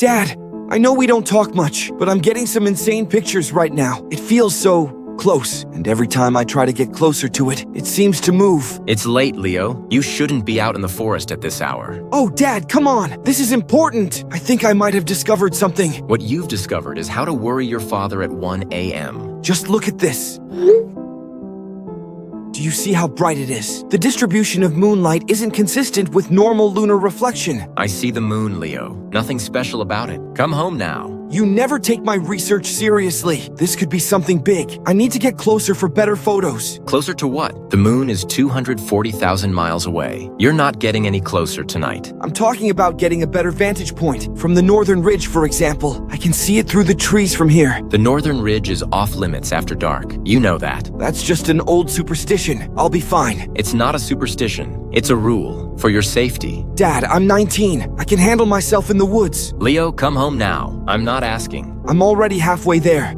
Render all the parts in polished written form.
Dad, I know we don't talk much, but I'm getting some insane pictures right now. It feels so close, and every time I try to get closer to it, it seems to move. It's late, Leo. You shouldn't be out in the forest at this hour. Oh, Dad, come on. This is important. I think I might have discovered something. What you've discovered is how to worry your father at 1 a.m. Just look at this. Do you see how bright it is? The distribution of moonlight isn't consistent with normal lunar reflection. I see the moon, Leo. Nothing special about it. Come home now. You never take my research seriously. This could be something big. I need to get closer for better photos. Closer to what? The moon is 240,000 miles away. You're not getting any closer tonight. I'm talking about getting a better vantage point. From the northern ridge, for example. I can see it through the trees from here. The northern ridge is off limits after dark. You know that. That's just an old superstition. I'll be fine. It's not a superstition. It's a rule. For your safety. Dad, I'm 19. I can handle myself in the woods. Leo, come home now. I'm not asking. I'm already halfway there.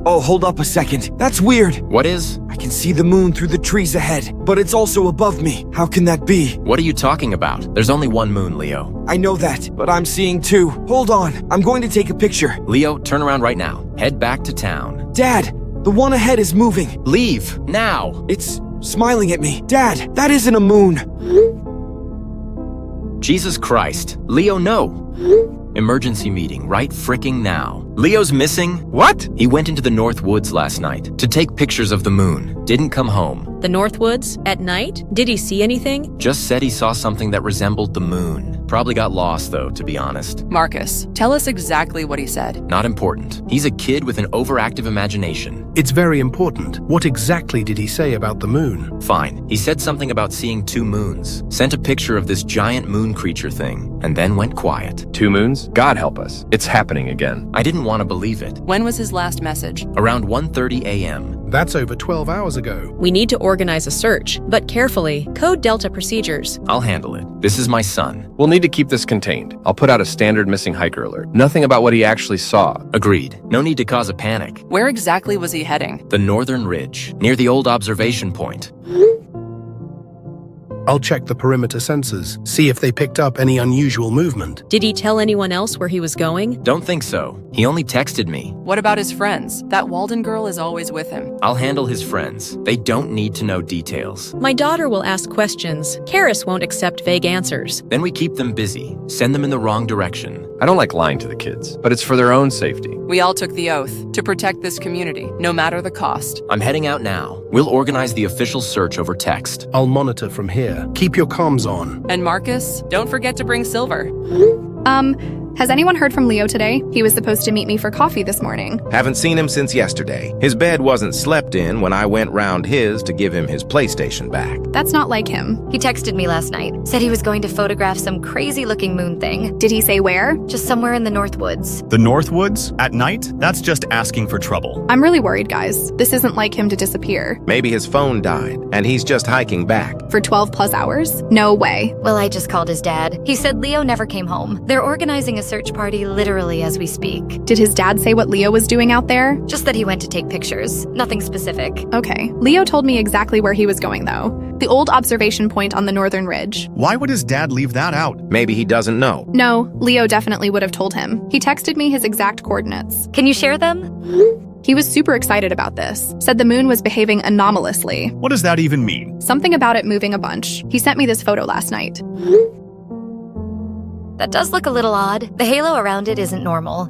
Oh, hold up a second. That's weird. What is? I can see the moon through the trees ahead, but it's also above me. How can that be? What are you talking about? There's only one moon, Leo. I know that, but I'm seeing two. Hold on. I'm going to take a picture. Leo, turn around right now. Head back to town. Dad, the one ahead is moving. Leave, now. It's smiling at me. Dad, that isn't a moon. Jesus Christ. Leo, no. Emergency meeting right fricking now. Leo's missing? What? He went into the North Woods last night to take pictures of the moon. Didn't come home. The North Woods? At night? Did he see anything? Just said he saw something that resembled the moon. Probably got lost, though, to be honest. Marcus, tell us exactly what he said. Not important. He's a kid with an overactive imagination. It's very important. What exactly did he say about the moon? Fine. He said something about seeing 2 moons, sent a picture of this giant moon creature thing, and then went quiet. 2 moons? God help us. It's happening again. I didn't want to believe it. When was his last message? Around 1:30 a.m. That's over 12 hours ago. We need to organize a search, but carefully. Code Delta procedures. I'll handle it. This is my son. We'll need to keep this contained. I'll put out a standard missing hiker alert. Nothing about what he actually saw. Agreed. No need to cause a panic. Where exactly was he heading? The northern ridge, near the old observation point. I'll check the perimeter sensors, see if they picked up any unusual movement. Did he tell anyone else where he was going? Don't think so. He only texted me. What about his friends? That Walden girl is always with him. I'll handle his friends. They don't need to know details. My daughter will ask questions. Karis won't accept vague answers. Then we keep them busy, send them in the wrong direction. I don't like lying to the kids, but it's for their own safety. We all took the oath to protect this community, no matter the cost. I'm heading out now. We'll organize the official search over text. I'll monitor from here. Keep your comms on. And Marcus, don't forget to bring silver. Has anyone heard from Leo today? He was supposed to meet me for coffee this morning. Haven't seen him since yesterday. His bed wasn't slept in when I went round his to give him his PlayStation back. That's not like him. He texted me last night, said he was going to photograph some crazy-looking moon thing. Did he say where? Just somewhere in the North Woods. The North Woods? At night? That's just asking for trouble. I'm really worried, guys. This isn't like him to disappear. Maybe his phone died, and he's just hiking back. For 12 plus hours? No way. Well, I just called his dad. He said Leo never came home. They're organizing a search party literally as we speak. Did his dad say what Leo was doing out there? Just that he went to take pictures. Nothing specific. Okay. Leo told me exactly where he was going, though. The old observation point on the northern ridge. Why would his dad leave that out? Maybe he doesn't know. No, Leo definitely would have told him. He texted me his exact coordinates. Can you share them? He was super excited about this. Said the moon was behaving anomalously. What does that even mean? Something about it moving a bunch. He sent me this photo last night. That does look a little odd. The halo around it isn't normal.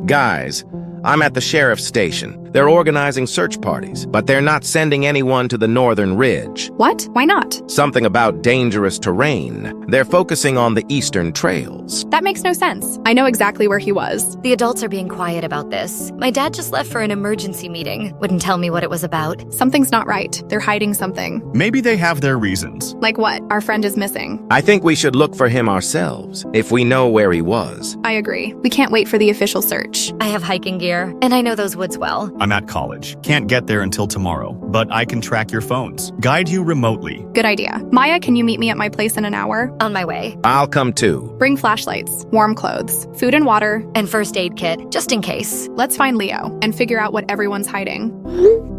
Guys, I'm at the sheriff's station. They're organizing search parties, but they're not sending anyone to the northern ridge. What? Why not? Something about dangerous terrain. They're focusing on the eastern trails. That makes no sense. I know exactly where he was. The adults are being quiet about this. My dad just left for an emergency meeting. Wouldn't tell me what it was about. Something's not right. They're hiding something. Maybe they have their reasons. Like what? Our friend is missing. I think we should look for him ourselves, if we know where he was. I agree. We can't wait for the official search. I have hiking gear, and I know those woods well. I'm at college. Can't get there until tomorrow, but I can track your phones. Guide you remotely. Good idea. Maya, can you meet me at my place in an hour? On my way. I'll come too. Bring flashlights, warm clothes, food and water, and first aid kit, just in case. Let's find Leo and figure out what everyone's hiding.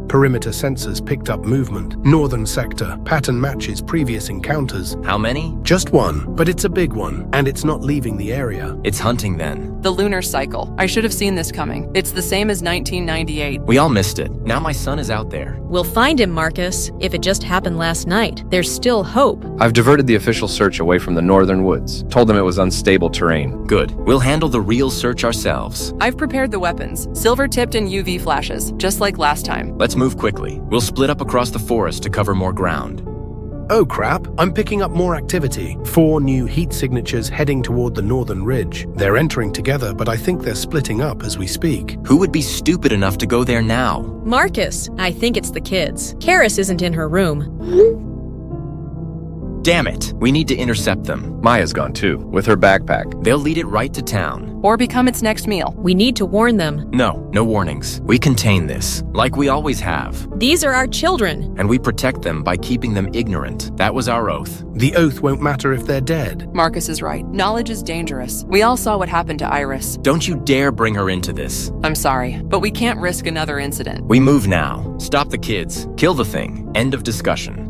Perimeter sensors picked up movement. Northern sector. Pattern matches previous encounters. How many? Just one, but it's a big one, and it's not leaving the area. It's hunting then. The lunar cycle. I should have seen this coming. It's the same as 1998. We all missed it. Now my son is out there. We'll find him, Marcus. If it just happened last night, there's still hope. I've diverted the official search away from the northern woods. Told them it was unstable terrain. Good. We'll handle the real search ourselves. I've prepared the weapons. Silver-tipped and UV flashes, just like last time. Let's move quickly. We'll split up across the forest to cover more ground. Oh crap, I'm picking up more activity. 4 new heat signatures heading toward the northern ridge. They're entering together, but I think they're splitting up as we speak. Who would be stupid enough to go there now? Marcus, I think it's the kids. Karis isn't in her room. Damn it. We need to intercept them. Maya's gone too, with her backpack. They'll lead it right to town. Or become its next meal. We need to warn them. No warnings. We contain this, like we always have. These are our children. And we protect them by keeping them ignorant. That was our oath. The oath won't matter if they're dead. Marcus is right. Knowledge is dangerous. We all saw what happened to Iris. Don't you dare bring her into this. I'm sorry, but we can't risk another incident. We move now. Stop the kids. Kill the thing. End of discussion.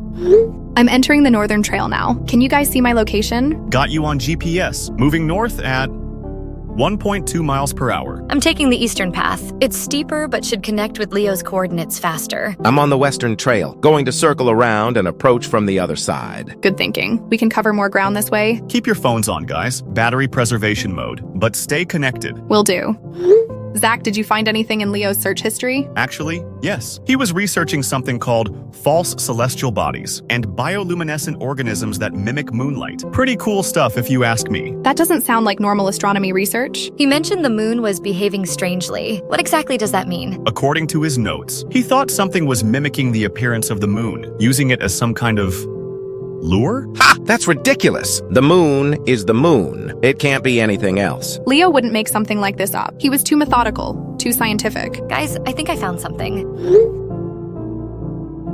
I'm entering the northern trail now. Can you guys see my location? Got you on GPS. Moving north at 1.2 miles per hour. I'm taking the eastern path. It's steeper, but should connect with Leo's coordinates faster. I'm on the western trail, going to circle around and approach from the other side. Good thinking. We can cover more ground this way. Keep your phones on, guys. Battery preservation mode. But stay connected. Will do. Zach, did you find anything in Leo's search history? Actually, yes. He was researching something called false celestial bodies and bioluminescent organisms that mimic moonlight. Pretty cool stuff if you ask me. That doesn't sound like normal astronomy research. He mentioned the moon was behaving strangely. What exactly does that mean? According to his notes, he thought something was mimicking the appearance of the moon, using it as some kind of lure? Ha! That's ridiculous. The moon is the moon. It can't be anything else. Leo wouldn't make something like this up. He was too methodical, too scientific. Guys, I think I found something.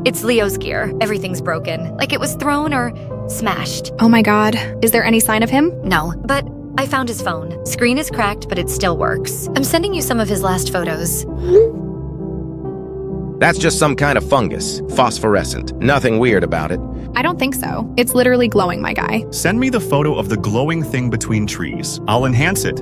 It's Leo's gear. Everything's broken. Like it was thrown or smashed. Oh my god. Is there any sign of him? No, but I found his phone. Screen is cracked, but it still works. I'm sending you some of his last photos. That's just some kind of fungus. Phosphorescent. Nothing weird about it. I don't think so. It's literally glowing, my guy. Send me the photo of the glowing thing between trees. I'll enhance it.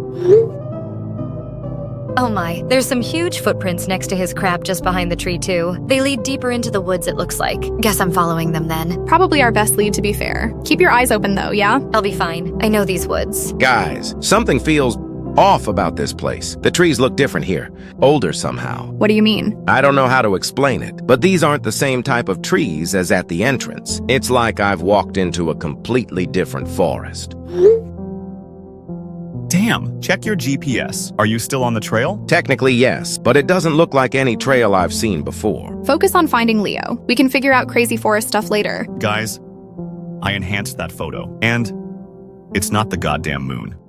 Oh my, there's some huge footprints next to his crap just behind the tree too. They lead deeper into the woods, it looks like. Guess I'm following them then. Probably our best lead, to be fair. Keep your eyes open though, yeah? I'll be fine. I know these woods. Guys, something feels off about this place. The trees look different here. Older somehow. What do you mean? I don't know how to explain it, but these aren't the same type of trees as at the entrance. It's like I've walked into a completely different forest. Damn, check your GPS. Are you still on the trail? Technically, yes, but it doesn't look like any trail I've seen before. Focus on finding Leo. We can figure out crazy forest stuff later. Guys, I enhanced that photo, and it's not the goddamn moon.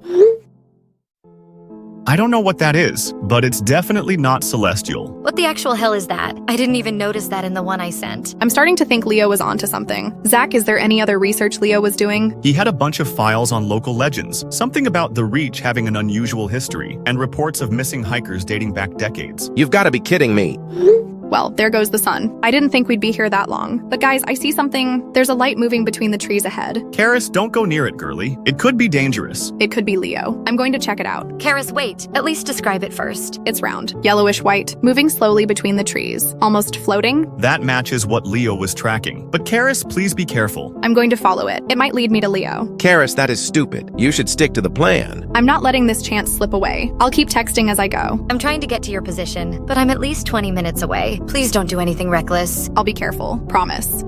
I don't know what that is, but it's definitely not celestial. What the actual hell is that? I didn't even notice that in the one I sent. I'm starting to think Leo was onto something. Zach, is there any other research Leo was doing? He had a bunch of files on local legends, something about the Reach having an unusual history, and reports of missing hikers dating back decades. You've got to be kidding me. Well, there goes the sun. I didn't think we'd be here that long. But guys, I see something. There's a light moving between the trees ahead. Karis, don't go near it, girly. It could be dangerous. It could be Leo. I'm going to check it out. Karis, wait. At least describe it first. It's round, yellowish white, moving slowly between the trees, almost floating. That matches what Leo was tracking. But Karis, please be careful. I'm going to follow it. It might lead me to Leo. Karis, that is stupid. You should stick to the plan. I'm not letting this chance slip away. I'll keep texting as I go. I'm trying to get to your position, but I'm at least 20 minutes away. Please don't do anything reckless. I'll be careful. Promise.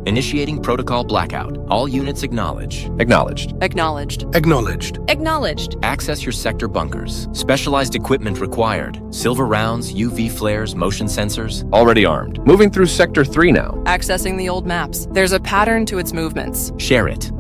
Initiating protocol blackout. All units acknowledge. Acknowledged. Acknowledged. Acknowledged. Acknowledged. Access your sector bunkers. Specialized equipment required. Silver rounds, UV flares, motion sensors. Already armed. Moving through Sector 3 now. Accessing the old maps. There's a pattern to its movements. Share it.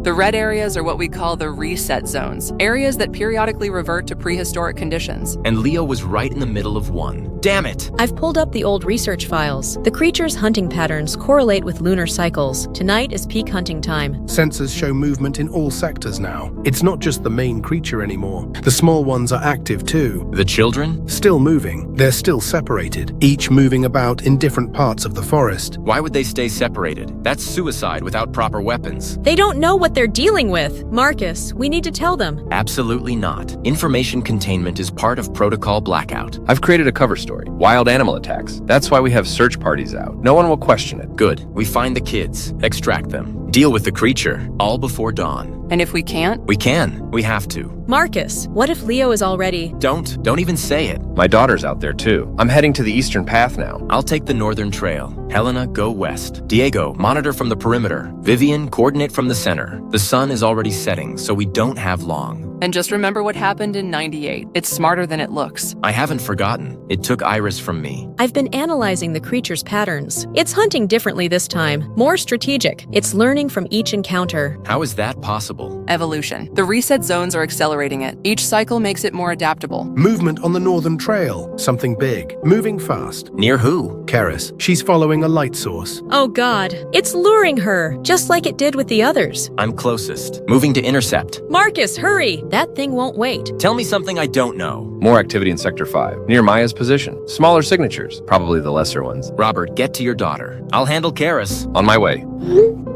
The red areas are what we call the reset zones, areas that periodically revert to prehistoric conditions. And Leo was right in the middle of one. Damn it! I've pulled up the old research files. The creature's hunting patterns correlate with lunar cycles. Tonight is peak hunting time. Sensors show movement in all sectors now. It's not just the main creature anymore. The small ones are active too. The children? Still moving. They're still separated, each moving about in different parts of the forest. Why would they stay separated? That's suicide without proper weapons. They don't know what they're dealing with. Marcus, we need to tell them. Absolutely not. Information containment is part of Protocol Blackout. I've created a cover story. Wild animal attacks. That's why we have search parties out. No one will question it. Good. We find the kids, extract them, deal with the creature, all before dawn. And if we can't? We can. We have to. Marcus, what if Leo is already... Don't even say it. My daughter's out there too. I'm heading to the eastern path now. I'll take the northern trail. Helena, go west. Diego, monitor from the perimeter. Vivian, coordinate from the center. The sun is already setting, so we don't have long. And just remember what happened in 98. It's smarter than it looks. I haven't forgotten. It took Iris from me. I've been analyzing the creature's patterns. It's hunting differently this time, more strategic. It's learning from each encounter. How is that possible? Evolution. The reset zones are accelerating it. Each cycle makes it more adaptable. Movement on the northern trail. Something big. Moving fast. Near who? Karis. She's following a light source. Oh God, it's luring her, just like it did with the others. I'm closest. Moving to intercept. Marcus, hurry! That thing won't wait. Tell me something I don't know. More activity in Sector 5, near Maya's position. Smaller signatures, probably the lesser ones. Robert, get to your daughter. I'll handle Karis. On my way.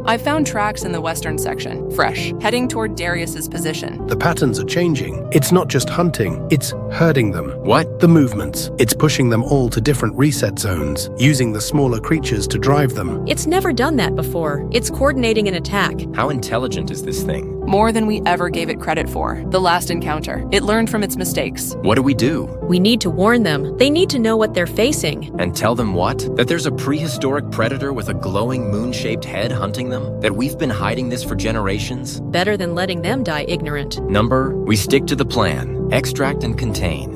I found tracks in the western section, fresh, heading toward Darius's position. The patterns are changing. It's not just hunting, it's herding them. What? The movements. It's pushing them all to different reset zones, using the smaller creatures to drive them. It's never done that before. It's coordinating an attack. How intelligent is this thing? More than we ever gave it credit for. The last encounter. It learned from its mistakes. What do we do? We need to warn them. They need to know what they're facing. And tell them what? That there's a prehistoric predator with a glowing moon-shaped head hunting them? That we've been hiding this for generations? Better than letting them die ignorant. Number, we stick to the plan. Extract and contain.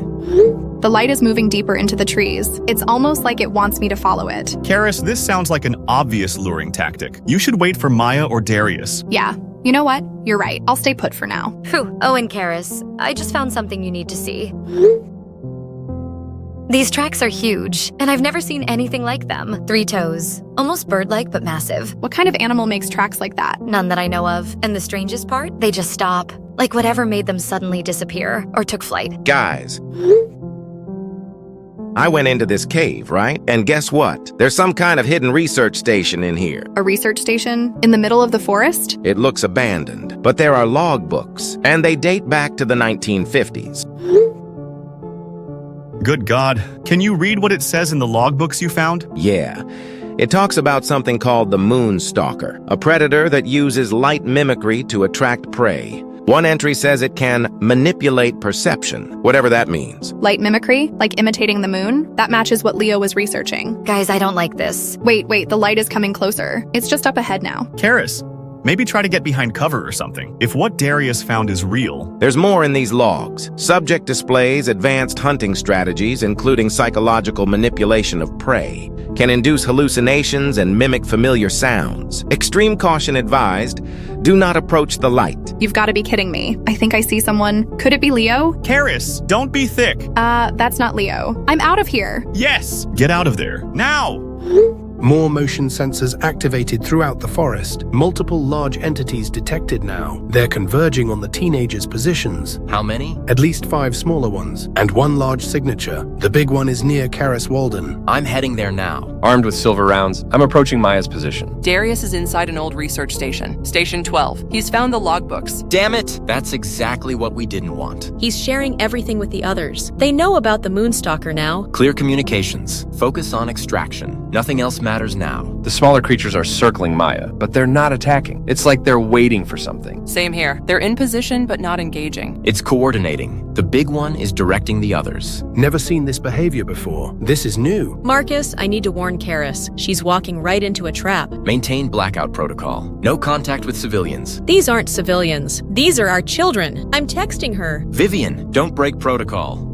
The light is moving deeper into the trees. It's almost like it wants me to follow it. Karis, this sounds like an obvious luring tactic. You should wait for Maya or Darius. Yeah, you know what? You're right. I'll stay put for now. Phew. Oh, and Karis, I just found something you need to see. These tracks are huge, and I've never seen anything like them. 3 toes. Almost bird-like, but massive. What kind of animal makes tracks like that? None that I know of. And the strangest part? They just stop. Like whatever made them suddenly disappear, or took flight. Guys, I went into this cave, right? And guess what? There's some kind of hidden research station in here. A research station? In the middle of the forest? It looks abandoned, but there are logbooks, and they date back to the 1950s. Good God. Can you read what it says in the logbooks you found? Yeah. It talks about something called the moon stalker, a predator that uses light mimicry to attract prey. One entry says it can manipulate perception, whatever that means. Light mimicry? Like imitating the moon? That matches what Leo was researching. Guys, I don't like this. Wait, the light is coming closer. It's just up ahead now. Karis, maybe try to get behind cover or something. If what Darius found is real... There's more in these logs. Subject displays advanced hunting strategies, including psychological manipulation of prey, can induce hallucinations and mimic familiar sounds. Extreme caution advised. Do not approach the light. You've got to be kidding me. I think I see someone. Could it be Leo? Karis, don't be thick. That's not Leo. I'm out of here. Yes, get out of there, now! More motion sensors activated throughout the forest. Multiple large entities detected now. They're converging on the teenagers' positions. How many? At least 5 smaller ones, and 1 large signature. The big one is near Karis Walden. I'm heading there now. Armed with silver rounds, I'm approaching Maya's position. Darius is inside an old research station. Station 12. He's found the logbooks. Damn it! That's exactly what we didn't want. He's sharing everything with the others. They know about the Moonstalker now. Clear communications. Focus on extraction. Nothing else matters now. The smaller creatures are circling Maya, but they're not attacking. It's like they're waiting for something. Same here. They're in position, but not engaging. It's coordinating. The big one is directing the others. Never seen this behavior before. This is new. Marcus, I need to warn Karis. She's walking right into a trap. Maintain blackout protocol. No contact with civilians. These aren't civilians. These are our children. I'm texting her. Vivian, don't break protocol.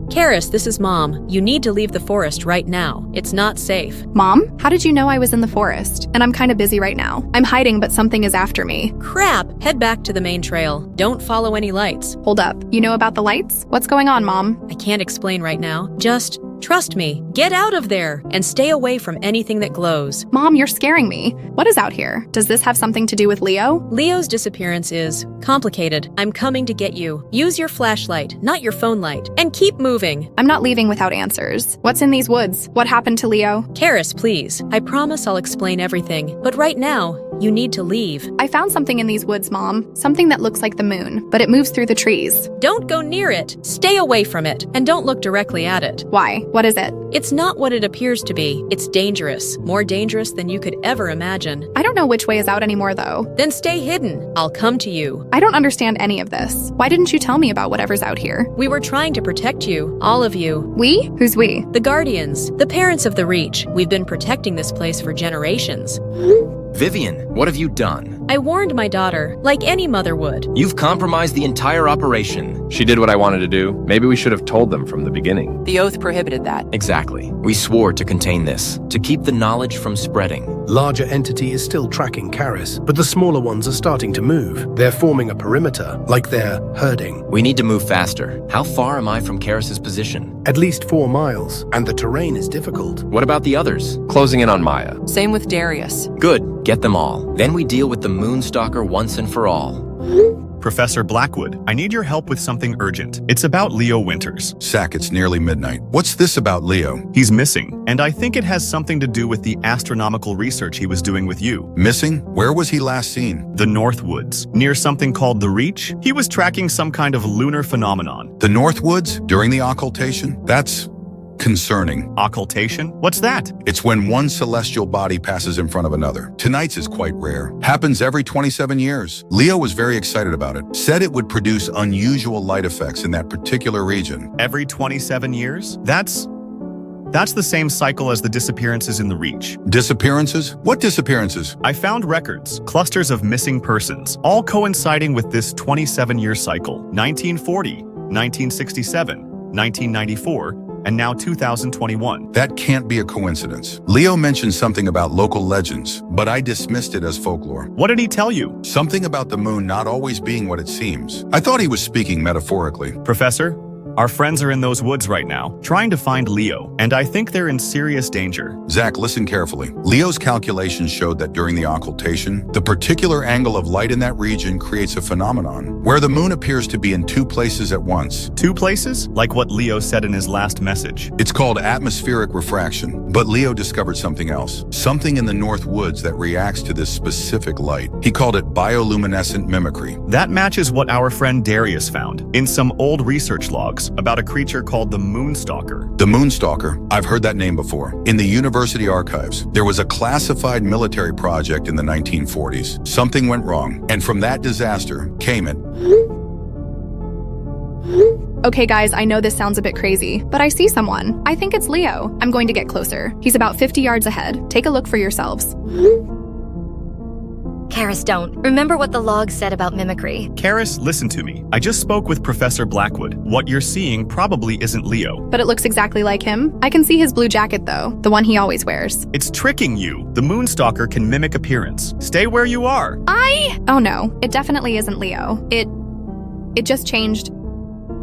Karis, this is Mom. You need to leave the forest right now. It's not safe. Mom? How did you know I was in the forest? And I'm kind of busy right now. I'm hiding, but something is after me. Crap! Head back to the main trail. Don't follow any lights. Hold up. You know about the lights? What's going on, Mom? I can't explain right now. Just Trust me, get out of there and stay away from anything that glows. Mom, you're scaring me. What is out here? Does this have something to do with Leo? Leo's disappearance is complicated. I'm coming to get you. Use your flashlight, not your phone light, and keep moving. I'm not leaving without answers. What's in these woods? What happened to Leo? Karis, please. I promise I'll explain everything. But right now, you need to leave. I found something in these woods, Mom. Something that looks like the moon, but it moves through the trees. Don't go near it. Stay away from it, and don't look directly at it. Why? What is it? It's not what it appears to be. It's dangerous. More dangerous than you could ever imagine. I don't know which way is out anymore, though. Then stay hidden. I'll come to you. I don't understand any of this. Why didn't you tell me about whatever's out here? We were trying to protect you. All of you. We? Who's we? The Guardians. The parents of the Reach. We've been protecting this place for generations. Vivian, what have you done? I warned my daughter, like any mother would. You've compromised the entire operation. She did what I wanted to do. Maybe we should have told them from the beginning. The oath prohibited that. Exactly. We swore to contain this, to keep the knowledge from spreading. Larger entity is still tracking Karis, but the smaller ones are starting to move. They're forming a perimeter, like they're herding. We need to move faster. How far am I from Karis's position? At least 4 miles, and the terrain is difficult. What about the others? Closing in on Maya. Same with Darius. Good. Get them all. Then we deal with the Moonstalker once and for all. Professor Blackwood, I need your help with something urgent. It's about Leo Winters. Sack, it's nearly midnight. What's this about Leo? He's missing, and I think it has something to do with the astronomical research he was doing with you. Missing? Where was he last seen? The Northwoods, near something called the Reach. He was tracking some kind of lunar phenomenon. The Northwoods? During the occultation? That's concerning. Occultation? What's that? It's when one celestial body passes in front of another. Tonight's is quite rare. Happens every 27 years. Leo was very excited about it. Said it would produce unusual light effects in that particular region. Every 27 years? That's the same cycle as the disappearances in the Reach. Disappearances? What disappearances? I found records, clusters of missing persons, all coinciding with this 27-year cycle. 1940, 1967, 1994, and now 2021. That can't be a coincidence. Leo mentioned something about local legends, but I dismissed it as folklore. What did he tell you? Something about the moon not always being what it seems. I thought he was speaking metaphorically. Professor, our friends are in those woods right now, trying to find Leo, and I think they're in serious danger. Zach, listen carefully. Leo's calculations showed that during the occultation, the particular angle of light in that region creates a phenomenon where the moon appears to be in 2 places at once. 2 places? Like what Leo said in his last message. It's called atmospheric refraction, but Leo discovered something else. Something in the North Woods that reacts to this specific light. He called it bioluminescent mimicry. That matches what our friend Darius found in some old research logs about a creature called the Moonstalker. The Moonstalker? I've heard that name before. In the university archives, there was a classified military project in the 1940s. Something went wrong, and from that disaster came it. Okay, guys, I know this sounds a bit crazy, but I see someone. I think it's Leo. I'm going to get closer. He's about 50 yards ahead. Take a look for yourselves. Karis, don't. Remember what the log said about mimicry. Karis, listen to me. I just spoke with Professor Blackwood. What you're seeing probably isn't Leo. But it looks exactly like him. I can see his blue jacket, though, the one he always wears. It's tricking you. The Moonstalker can mimic appearance. Stay where you are. Oh no, it definitely isn't Leo. It just changed.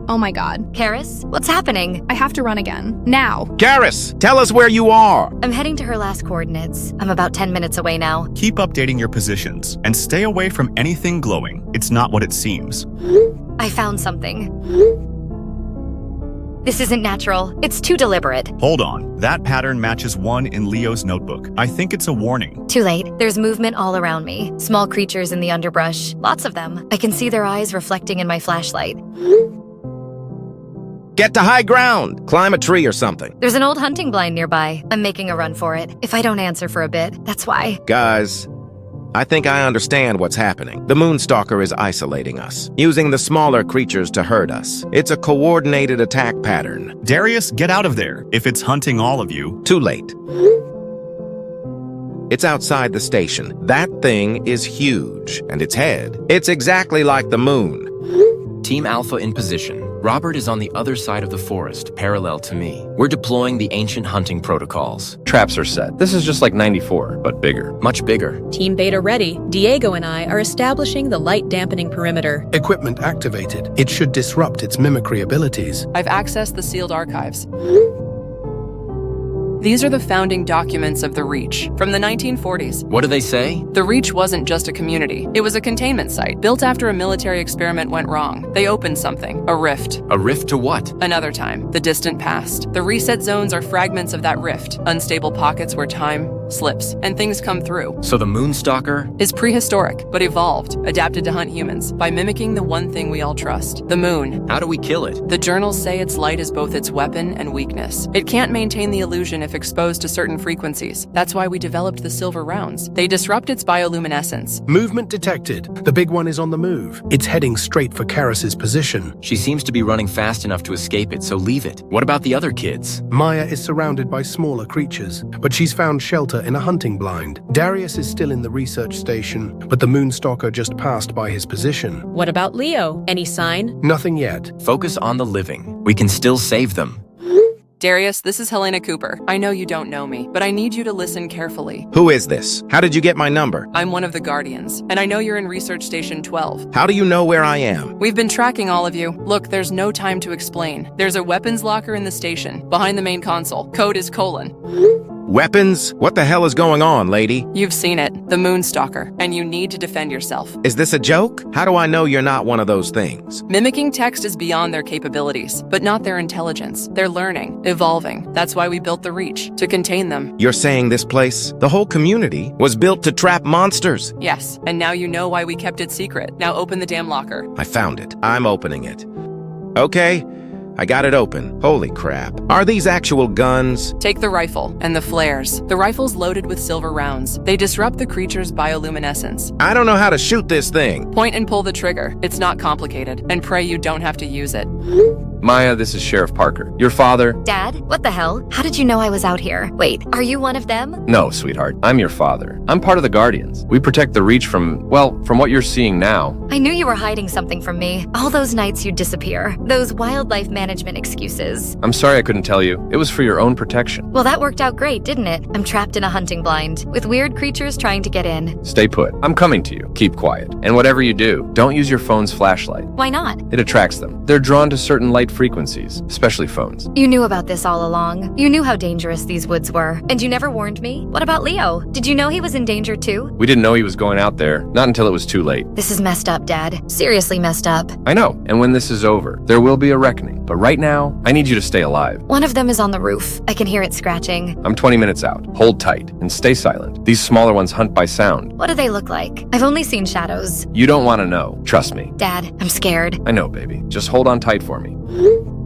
Oh my god. Karis, what's happening? I have to run again. Now. Karis, tell us where you are. I'm heading to her last coordinates. I'm about 10 minutes away now. Keep updating your positions and stay away from anything glowing. It's not what it seems. I found something. This isn't natural. It's too deliberate. Hold on. That pattern matches one in Leo's notebook. I think it's a warning. Too late. There's movement all around me. Small creatures in the underbrush. Lots of them. I can see their eyes reflecting in my flashlight. Get to high ground. Climb a tree or something. There's an old hunting blind nearby. I'm making a run for it. If I don't answer for a bit, that's why. Guys, I think I understand what's happening. The Moonstalker is isolating us, using the smaller creatures to hurt us. It's a coordinated attack pattern. Darius, get out of there. If it's hunting all of you. Too late. It's outside the station. That thing is huge, and its head, it's exactly like the moon. Team Alpha in position. Robert is on the other side of the forest, parallel to me. We're deploying the ancient hunting protocols. Traps are set. This is just like 94, but bigger. Much bigger. Team Beta ready. Diego and I are establishing the light dampening perimeter. Equipment activated. It should disrupt its mimicry abilities. I've accessed the sealed archives. These are the founding documents of the Reach from the 1940s. What do they say? The Reach wasn't just a community. It was a containment site built after a military experiment went wrong. They opened something, a rift. A rift to what? Another time, the distant past. The reset zones are fragments of that rift, unstable pockets where time slips and things come through. So the Moonstalker is prehistoric, but evolved, adapted to hunt humans by mimicking the one thing we all trust, the moon. How do we kill it? The journals say its light is both its weapon and weakness. It can't maintain the illusion if exposed to certain frequencies. That's why we developed the silver rounds. They disrupt its bioluminescence. Movement detected. The big one is on the move. It's heading straight for Karis's position. She seems to be running fast enough to escape it, so leave it. What about the other kids? Maya is surrounded by smaller creatures, but she's found shelter in a hunting blind. Darius is still in the research station, but the Moonstalker just passed by his position. What about Leo? Any sign? Nothing yet. Focus on the living. We can still save them. Darius, this is Helena Cooper. I know you don't know me, but I need you to listen carefully. Who is this? How did you get my number? I'm one of the Guardians, and I know you're in Research Station 12. How do you know where I am? We've been tracking all of you. Look, there's no time to explain. There's a weapons locker in the station, behind the main console. Code is : Weapons? What the hell is going on, lady? You've seen it, the Moonstalker, and you need to defend yourself. Is this a joke? How do I know you're not one of those things? Mimicking text is beyond their capabilities, but not their intelligence. They're learning, evolving. That's why we built the Reach, to contain them. You're saying this place, the whole community, was built to trap monsters? Yes, and now you know why we kept it secret. Now open the damn locker. I found it. I'm opening it. Okay. I got it open. Holy crap. Are these actual guns? Take the rifle and the flares. The rifle's loaded with silver rounds. They disrupt the creature's bioluminescence. I don't know how to shoot this thing. Point and pull the trigger. It's not complicated. And pray you don't have to use it. Maya, this is Sheriff Parker. Your father? Dad, what the hell? How did you know I was out here? Wait, are you one of them? No, sweetheart. I'm your father. I'm part of the Guardians. We protect the Reach from what you're seeing now. I knew you were hiding something from me. All those nights you'd disappear. Those wildlife management excuses. I'm sorry I couldn't tell you. It was for your own protection. Well, that worked out great, didn't it? I'm trapped in a hunting blind, with weird creatures trying to get in. Stay put. I'm coming to you. Keep quiet. And whatever you do, don't use your phone's flashlight. Why not? It attracts them. They're drawn to certain light frequencies, especially phones. You knew about this all along. You knew how dangerous these woods were. And you never warned me? What about Leo? Did you know he was in danger too? We didn't know he was going out there. Not until it was too late. This is messed up, Dad. Seriously messed up. I know. And when this is over, there will be a reckoning. But right now, I need you to stay alive. One of them is on the roof. I can hear it scratching. I'm 20 minutes out. Hold tight and stay silent. These smaller ones hunt by sound. What do they look like? I've only seen shadows. You don't want to know. Trust me. Dad, I'm scared. I know, baby. Just hold on tight for me.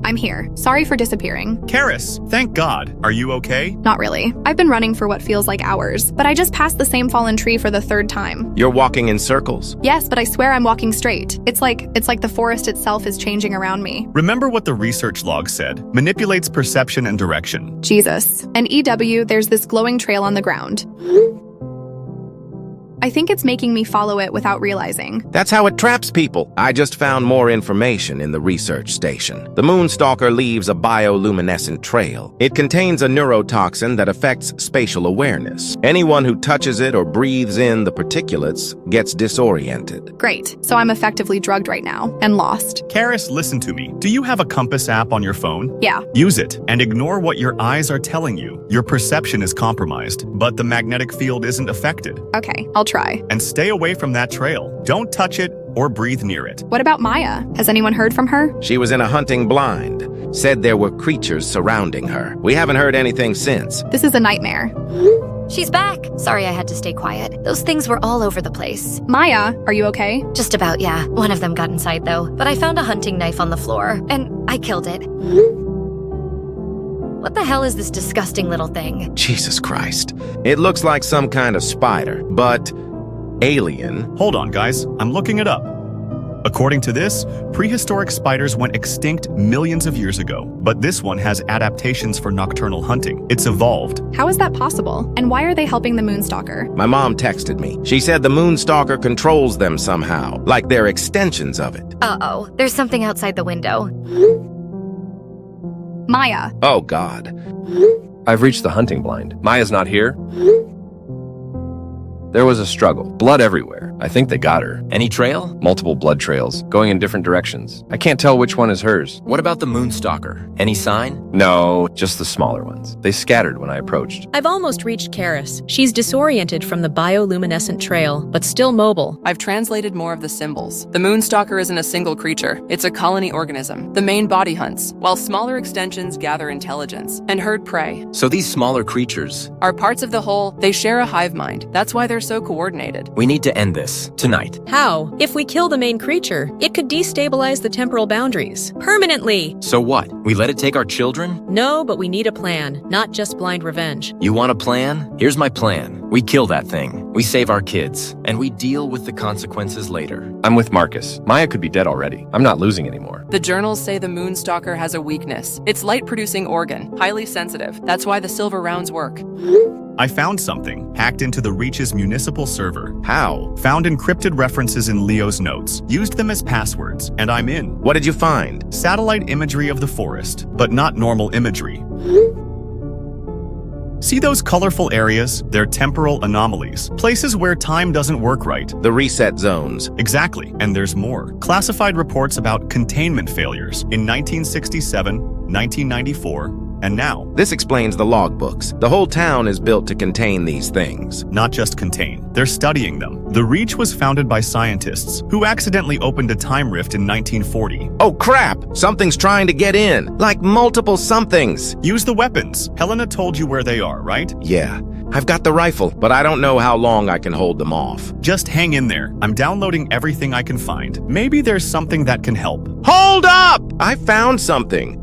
I'm here. Sorry for disappearing. Karis, thank God. Are you okay? Not really. I've been running for what feels like hours, but I just passed the same fallen tree for the third time. You're walking in circles. Yes, but I swear I'm walking straight. It's like the forest itself is changing around me. Remember what the research log said. Manipulates perception and direction. Jesus. And EW, there's this glowing trail on the ground. I think it's making me follow it without realizing. That's how it traps people. I just found more information in the research station. The Moonstalker leaves a bioluminescent trail. It contains a neurotoxin that affects spatial awareness. Anyone who touches it or breathes in the particulates gets disoriented. Great. So I'm effectively drugged right now and lost. Karis, listen to me. Do you have a compass app on your phone? Yeah. Use it and ignore what your eyes are telling you. Your perception is compromised, but the magnetic field isn't affected. Okay, I'll try. And stay away from that trail. Don't touch it or breathe near it. What about Maya? Has anyone heard from her? She was in a hunting blind. Said there were creatures surrounding her. We haven't heard anything since. This is a nightmare. She's back. Sorry I had to stay quiet. Those things were all over the place. Maya, are you okay? Just about, yeah. One of them got inside though. But I found a hunting knife on the floor, and I killed it. What the hell is this disgusting little thing? Jesus Christ. It looks like some kind of spider, but alien. Hold on, guys. I'm looking it up. According to this, prehistoric spiders went extinct millions of years ago, but this one has adaptations for nocturnal hunting. It's evolved. How is that possible? And why are they helping the Moonstalker? My mom texted me. She said the Moonstalker controls them somehow, like they're extensions of it. Uh-oh, there's something outside the window. Maya. Oh, God. I've reached the hunting blind. Maya's not here. There was a struggle. Blood everywhere. I think they got her. Any trail? Multiple blood trails, going in different directions. I can't tell which one is hers. What about the Moonstalker? Any sign? No, just the smoller ones. They scattered when I approached. I've almost reached Karis. She's disoriented from the bioluminescent trail, but still mobile. I've translated more of the symbols. The Moonstalker isn't a single creature. It's a colony organism. The main body hunts, while smaller extensions gather intelligence and herd prey. So these smaller creatures Are parts of the whole. They share a hive mind. That's why they're so coordinated. We need to end this tonight. How? If we kill the main creature, it could destabilize the temporal boundaries. Permanently! So what? We let it take our children? No, but we need a plan, not just blind revenge. You want a plan? Here's my plan. We kill that thing. We save our kids. And we deal with the consequences later. I'm with Marcus. Maya could be dead already. I'm not losing anymore. The journals say the Moonstalker has a weakness. It's light-producing organ, highly sensitive. That's why the silver rounds work. I found something hacked into the Reach's municipal server. How? Found encrypted references in Leo's notes, used them as passwords, and I'm in. What did you find? Satellite imagery of the forest, but not normal imagery. See those colorful areas? They're temporal anomalies, places where time doesn't work right. The reset zones. Exactly, and there's more. Classified reports about containment failures in 1967, 1994, and now. This explains the logbooks. The whole town is built to contain these things. Not just contain, they're studying them. The Reach was founded by scientists who accidentally opened a time rift in 1940. Oh crap! Something's trying to get in. Like multiple somethings. Use the weapons. Helena told you where they are, right? Yeah. I've got the rifle, but I don't know how long I can hold them off. Just hang in there. I'm downloading everything I can find. Maybe there's something that can help. Hold up! I found something.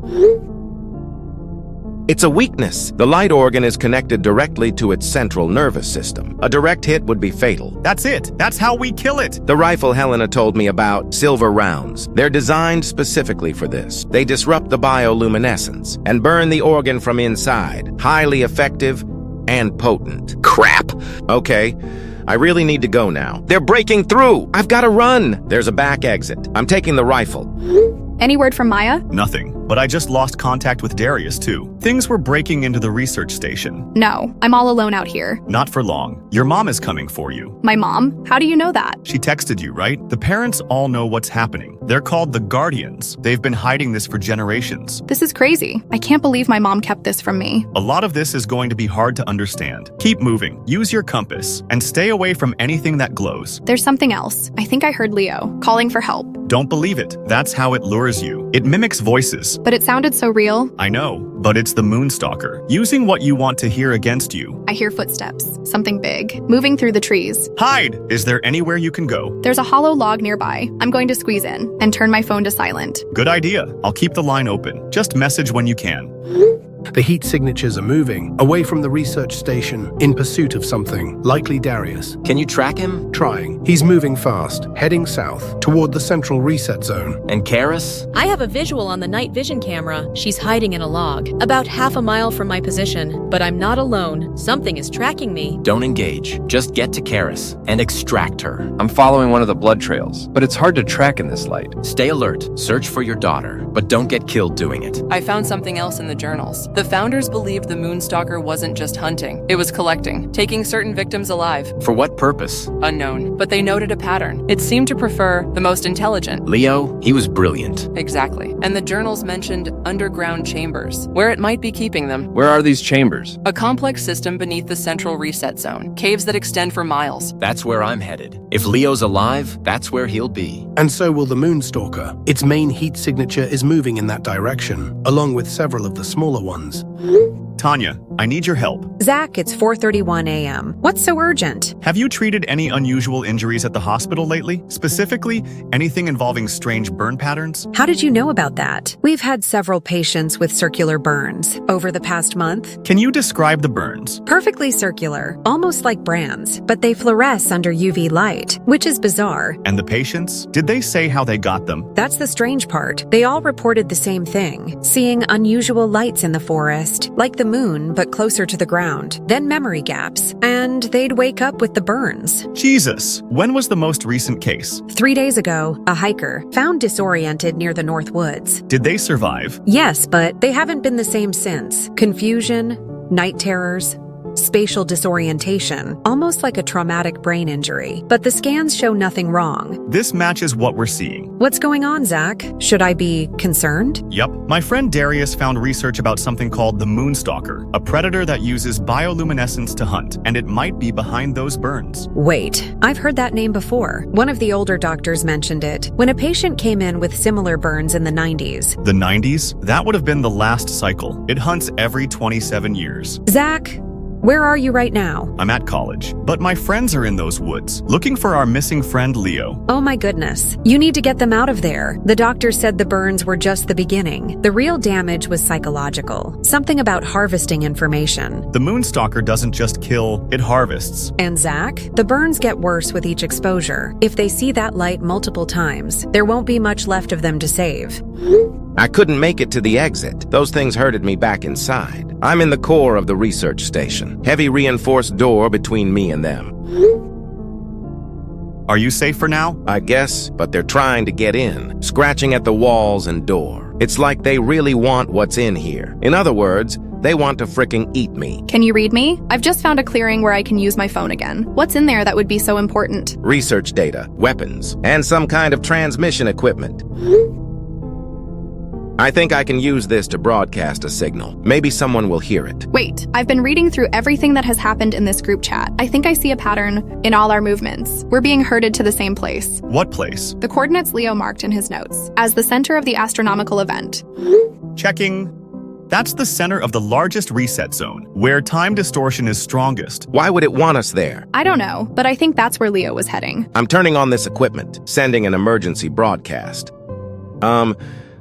It's a weakness. The light organ is connected directly to its central nervous system. A direct hit would be fatal. That's it. That's how we kill it. The rifle Helena told me about, silver rounds. They're designed specifically for this. They disrupt the bioluminescence and burn the organ from inside. Highly effective and potent. Crap! Okay, I really need to go now. They're breaking through! I've got to run! There's a back exit. I'm taking the rifle. Any word from Maya? Nothing, but I just lost contact with Darius too. Things were breaking into the research station. No, I'm all alone out here. Not for long. Your mom is coming for you. My mom? How do you know that? She texted you, right? The parents all know what's happening. They're called the Guardians. They've been hiding this for generations. This is crazy. I can't believe my mom kept this from me. A lot of this is going to be hard to understand. Keep moving, use your compass, and stay away from anything that glows. There's something else. I think I heard Leo calling for help. Don't believe it. That's how it lures you. It mimics voices. But it sounded so real. I know, but it's the Moonstalker, using what you want to hear against you. I hear footsteps, something big, moving through the trees. Hide! Is there anywhere you can go? There's a hollow log nearby. I'm going to squeeze in and turn my phone to silent. Good idea. I'll keep the line open. Just message when you can. The heat signatures are moving, away from the research station, in pursuit of something, likely Darius. Can you track him? Trying. He's moving fast, heading south, toward the central reset zone. And Karis? I have a visual on the night vision camera. She's hiding in a log, about half a mile from my position. But I'm not alone. Something is tracking me. Don't engage. Just get to Karis and extract her. I'm following one of the blood trails, but it's hard to track in this light. Stay alert. Search for your daughter, but don't get killed doing it. I found something else in the journals. The founders believed the Moonstalker wasn't just hunting. It was collecting, taking certain victims alive. For what purpose? Unknown, but they noted a pattern. It seemed to prefer the most intelligent. Leo, he was brilliant. Exactly. And the journals mentioned underground chambers, where it might be keeping them. Where are these chambers? A complex system beneath the central reset zone. Caves that extend for miles. That's where I'm headed. If Leo's alive, that's where he'll be. And so will the Moonstalker. Its main heat signature is moving in that direction, along with several of the smaller ones. Tanya, I need your help. Zach, it's 4:31 a.m. What's so urgent? Have you treated any unusual injuries at the hospital lately? Specifically, anything involving strange burn patterns? How did you know about that? We've had several patients with circular burns over the past month. Can you describe the burns? Perfectly circular, almost like brands, but they fluoresce under UV light, which is bizarre. And the patients? Did they say how they got them? That's the strange part. They all reported the same thing, seeing unusual lights in the forest, like the moon but closer to the ground, then memory gaps, and they'd wake up with the burns. Jesus! When was the most recent case? 3 days ago, a hiker found disoriented near the North Woods. Did they survive? Yes, but they haven't been the same since. Confusion, night terrors, spatial disorientation, almost like a traumatic brain injury. But the scans show nothing wrong. This matches what we're seeing. What's going on, Zach? Should I be concerned? Yep. My friend Darius found research about something called the moonstalker, a predator that uses bioluminescence to hunt, and it might be behind those burns. Wait, I've heard that name before. One of the older doctors mentioned it. When a patient came in with similar burns in the 90s. The 90s? That would have been the last cycle. It hunts every 27 years. Zach, where are you right now? I'm at college, but my friends are in those woods, looking for our missing friend Leo. Oh my goodness. You need to get them out of there. The doctor said the burns were just the beginning. The real damage was psychological. Something about harvesting information. The moonstalker doesn't just kill, it harvests. And Zach, the burns get worse with each exposure. If they see that light multiple times, there won't be much left of them to save. I couldn't make it to the exit. Those things herded me back inside. I'm in the core of the research station. Heavy reinforced door between me and them. Are you safe for now? I guess, but they're trying to get in, scratching at the walls and door. It's like they really want what's in here. In other words, they want to fricking eat me. Can you read me? I've just found a clearing where I can use my phone again. What's in there that would be so important? Research data, weapons, and some kind of transmission equipment. I think I can use this to broadcast a signal. Maybe someone will hear it. Wait, I've been reading through everything that has happened in this group chat. I think I see a pattern in all our movements. We're being herded to the same place. What place? The coordinates Leo marked in his notes as the center of the astronomical event. Checking. That's the center of the largest reset zone, where time distortion is strongest. Why would it want us there? I don't know, but I think that's where Leo was heading. I'm turning on this equipment, sending an emergency broadcast.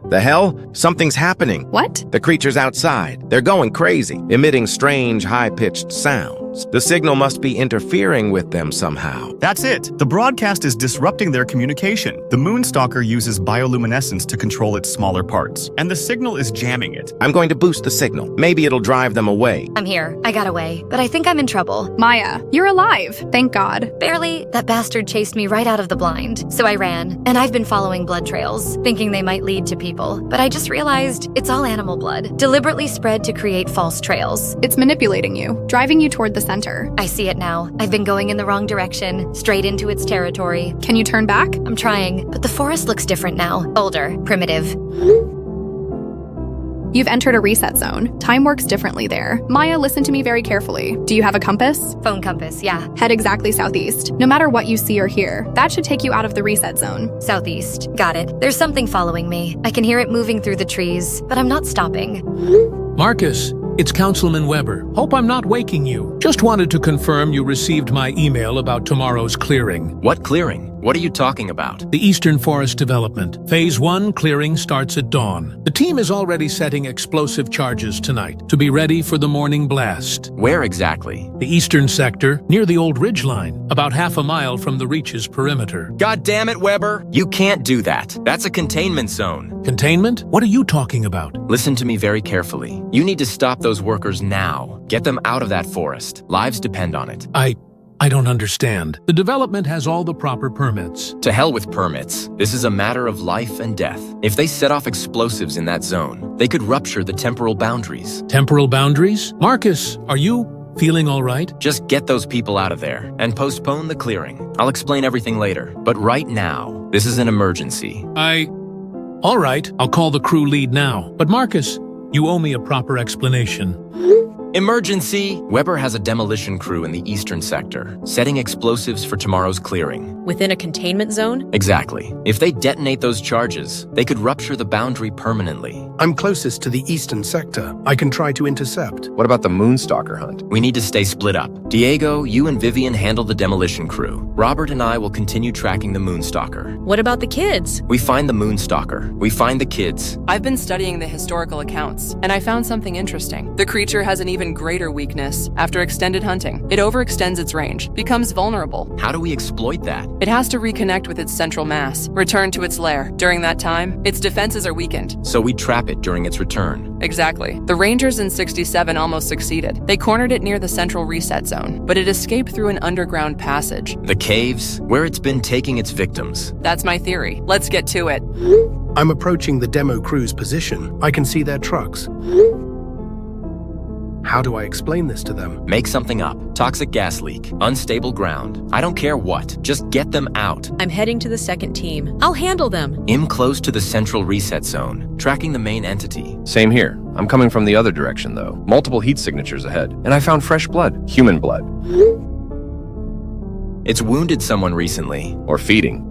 The hell? Something's happening. What? The creatures outside. They're going crazy, emitting strange, high-pitched sounds. The signal must be interfering with them somehow. That's it. The broadcast is disrupting their communication. The moonstalker uses bioluminescence to control its smaller parts, and the signal is jamming it. I'm going to boost the signal. Maybe it'll drive them away. I'm here. I got away, but I think I'm in trouble. Maya, you're alive. Thank God. Barely. That bastard chased me right out of the blind. So I ran, and I've been following blood trails, thinking they might lead to people. But I just realized it's all animal blood, deliberately spread to create false trails. It's manipulating you, driving you toward the center. I see it now. I've been going in the wrong direction, straight into its territory. Can you turn back? I'm trying, but the forest looks different now. Older, primitive. You've entered a reset zone. Time works differently there. Maya, listen to me very carefully. Do you have a compass? Phone compass, yeah. Head exactly southeast. No matter what you see or hear, that should take you out of the reset zone. Southeast. Got it. There's something following me. I can hear it moving through the trees, but I'm not stopping. Marcus, it's Councilman Weber. Hope I'm not waking you. Just wanted to confirm you received my email about tomorrow's clearing. What clearing? What are you talking about? The Eastern Forest Development. Phase 1 clearing starts at dawn. The team is already setting explosive charges tonight to be ready for the morning blast. Where exactly? The eastern sector, near the old ridge line, about half a mile from the Reach's perimeter. God damn it, Weber! You can't do that. That's a containment zone. Containment? What are you talking about? Listen to me very carefully. You need to stop those workers now. Get them out of that forest. Lives depend on it. I don't understand. The development has all the proper permits. To hell with permits. This is a matter of life and death. If they set off explosives in that zone, they could rupture the temporal boundaries. Temporal boundaries? Marcus, are you feeling all right? Just get those people out of there and postpone the clearing. I'll explain everything later. But right now, this is an emergency. All right, I'll call the crew lead now. But Marcus, you owe me a proper explanation. Emergency! Weber has a demolition crew in the eastern sector, setting explosives for tomorrow's clearing. Within a containment zone? Exactly. If they detonate those charges, they could rupture the boundary permanently. I'm closest to the eastern sector. I can try to intercept. What about the moonstalker hunt? We need to stay split up. Diego, you and Vivian handle the demolition crew. Robert and I will continue tracking the moonstalker. What about the kids? We find the moonstalker. We find the kids. I've been studying the historical accounts, and I found something interesting. The creature has an even greater weakness after extended hunting. It overextends its range, becomes vulnerable. How do we exploit that? It has to reconnect with its central mass, return to its lair. During that time, its defenses are weakened. So we trap it during its return. Exactly. The Rangers in 67 almost succeeded. They cornered it near the central reset zone, but it escaped through an underground passage. The caves, where it's been taking its victims. That's my theory. Let's get to it. I'm approaching the demo crew's position. I can see their trucks. How do I explain this to them? Make something up. Toxic gas leak. Unstable ground. I don't care what. Just get them out. I'm heading to the second team. I'll handle them. Im close to the central reset zone, tracking the main entity. Same here. I'm coming from the other direction, though. Multiple heat signatures ahead. And I found fresh blood. Human blood. It's wounded someone recently. Or feeding.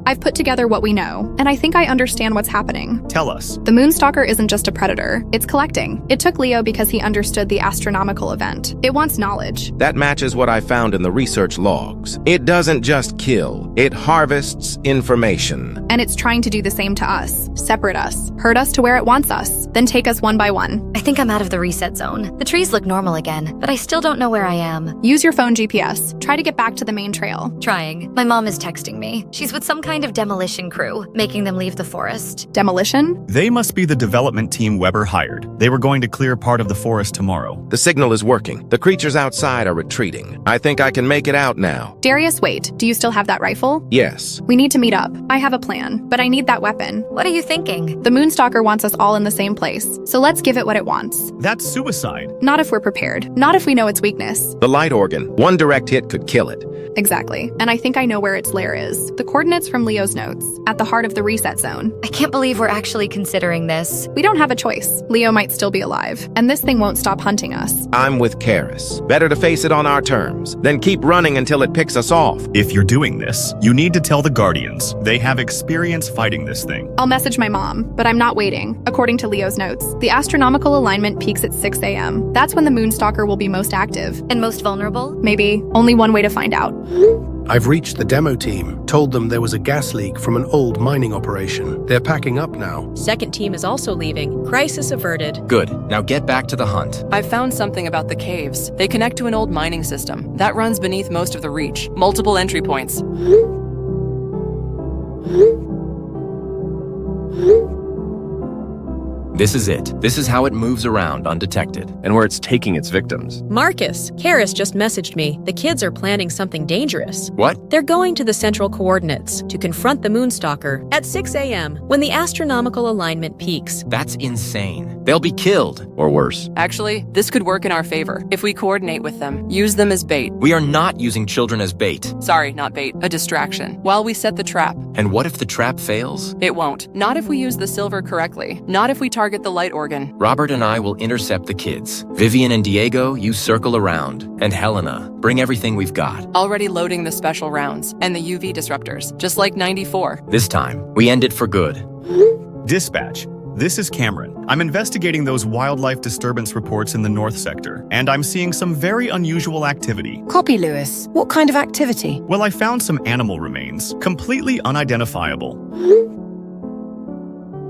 I've put together what we know, and I think I understand what's happening. Tell us. The Moonstalker isn't just a predator, it's collecting. It took Leo because he understood the astronomical event. It wants knowledge. That matches what I found in the research logs. It doesn't just kill, it harvests information. And it's trying to do the same to us. Separate us. Herd us to where it wants us. Then take us one by one. I think I'm out of the reset zone. The trees look normal again, but I still don't know where I am. Use your phone GPS. Try to get back to the main trail. Trying. My mom is texting me. She's with some kind of demolition crew, making them leave the forest. Demolition? They must be the development team Weber hired. They were going to clear part of the forest tomorrow. The signal is working. The creatures outside are retreating. I think I can make it out now. Darius, wait. Do you still have that rifle? Yes. We need to meet up. I have a plan, but I need that weapon. What are you thinking? The Moonstalker wants us all in the same place, so let's give it what it wants. That's suicide. Not if we're prepared. Not if we know its weakness. The light organ. One direct hit could kill it. Exactly. And I think I know where its lair is. The coordinates from Leo's notes, at the heart of the reset zone. I can't believe we're actually considering this. We don't have a choice. Leo might still be alive, and this thing won't stop hunting us. I'm with Karis. Better to face it on our terms, than keep running until it picks us off. If you're doing this, you need to tell the Guardians. They have experience fighting this thing. I'll message my mom, but I'm not waiting. According to Leo's notes, the astronomical alignment peaks at 6 a.m. That's when the Moonstalker will be most active. And most vulnerable? Maybe. Only one way to find out. I've reached the demo team, told them there was a gas leak from an old mining operation. They're packing up now. Second team is also leaving. Crisis averted. Good. Now get back to the hunt. I've found something about the caves. They connect to an old mining system that runs beneath most of the reach. Multiple entry points. This is it. This is how it moves around undetected. And where it's taking its victims. Marcus, Karis just messaged me. The kids are planning something dangerous. What? They're going to the central coordinates to confront the Moonstalker at 6 a.m. when the astronomical alignment peaks. That's insane. They'll be killed. Or worse. Actually, this could work in our favor. If we coordinate with them, use them as bait. We are not using children as bait. Sorry, not bait. A distraction. While we set the trap. And what if the trap fails? It won't. Not if we use the silver correctly. Not if we target the light organ. Robert and I will intercept the kids. Vivian and Diego, you circle around. And Helena, bring everything we've got. Already loading the special rounds and the UV disruptors, just like 94. This time, we end it for good. Dispatch. This is Cameron. I'm investigating those wildlife disturbance reports in the North Sector, and I'm seeing some very unusual activity. Copy, Lewis. What kind of activity? Well, I found some animal remains, completely unidentifiable.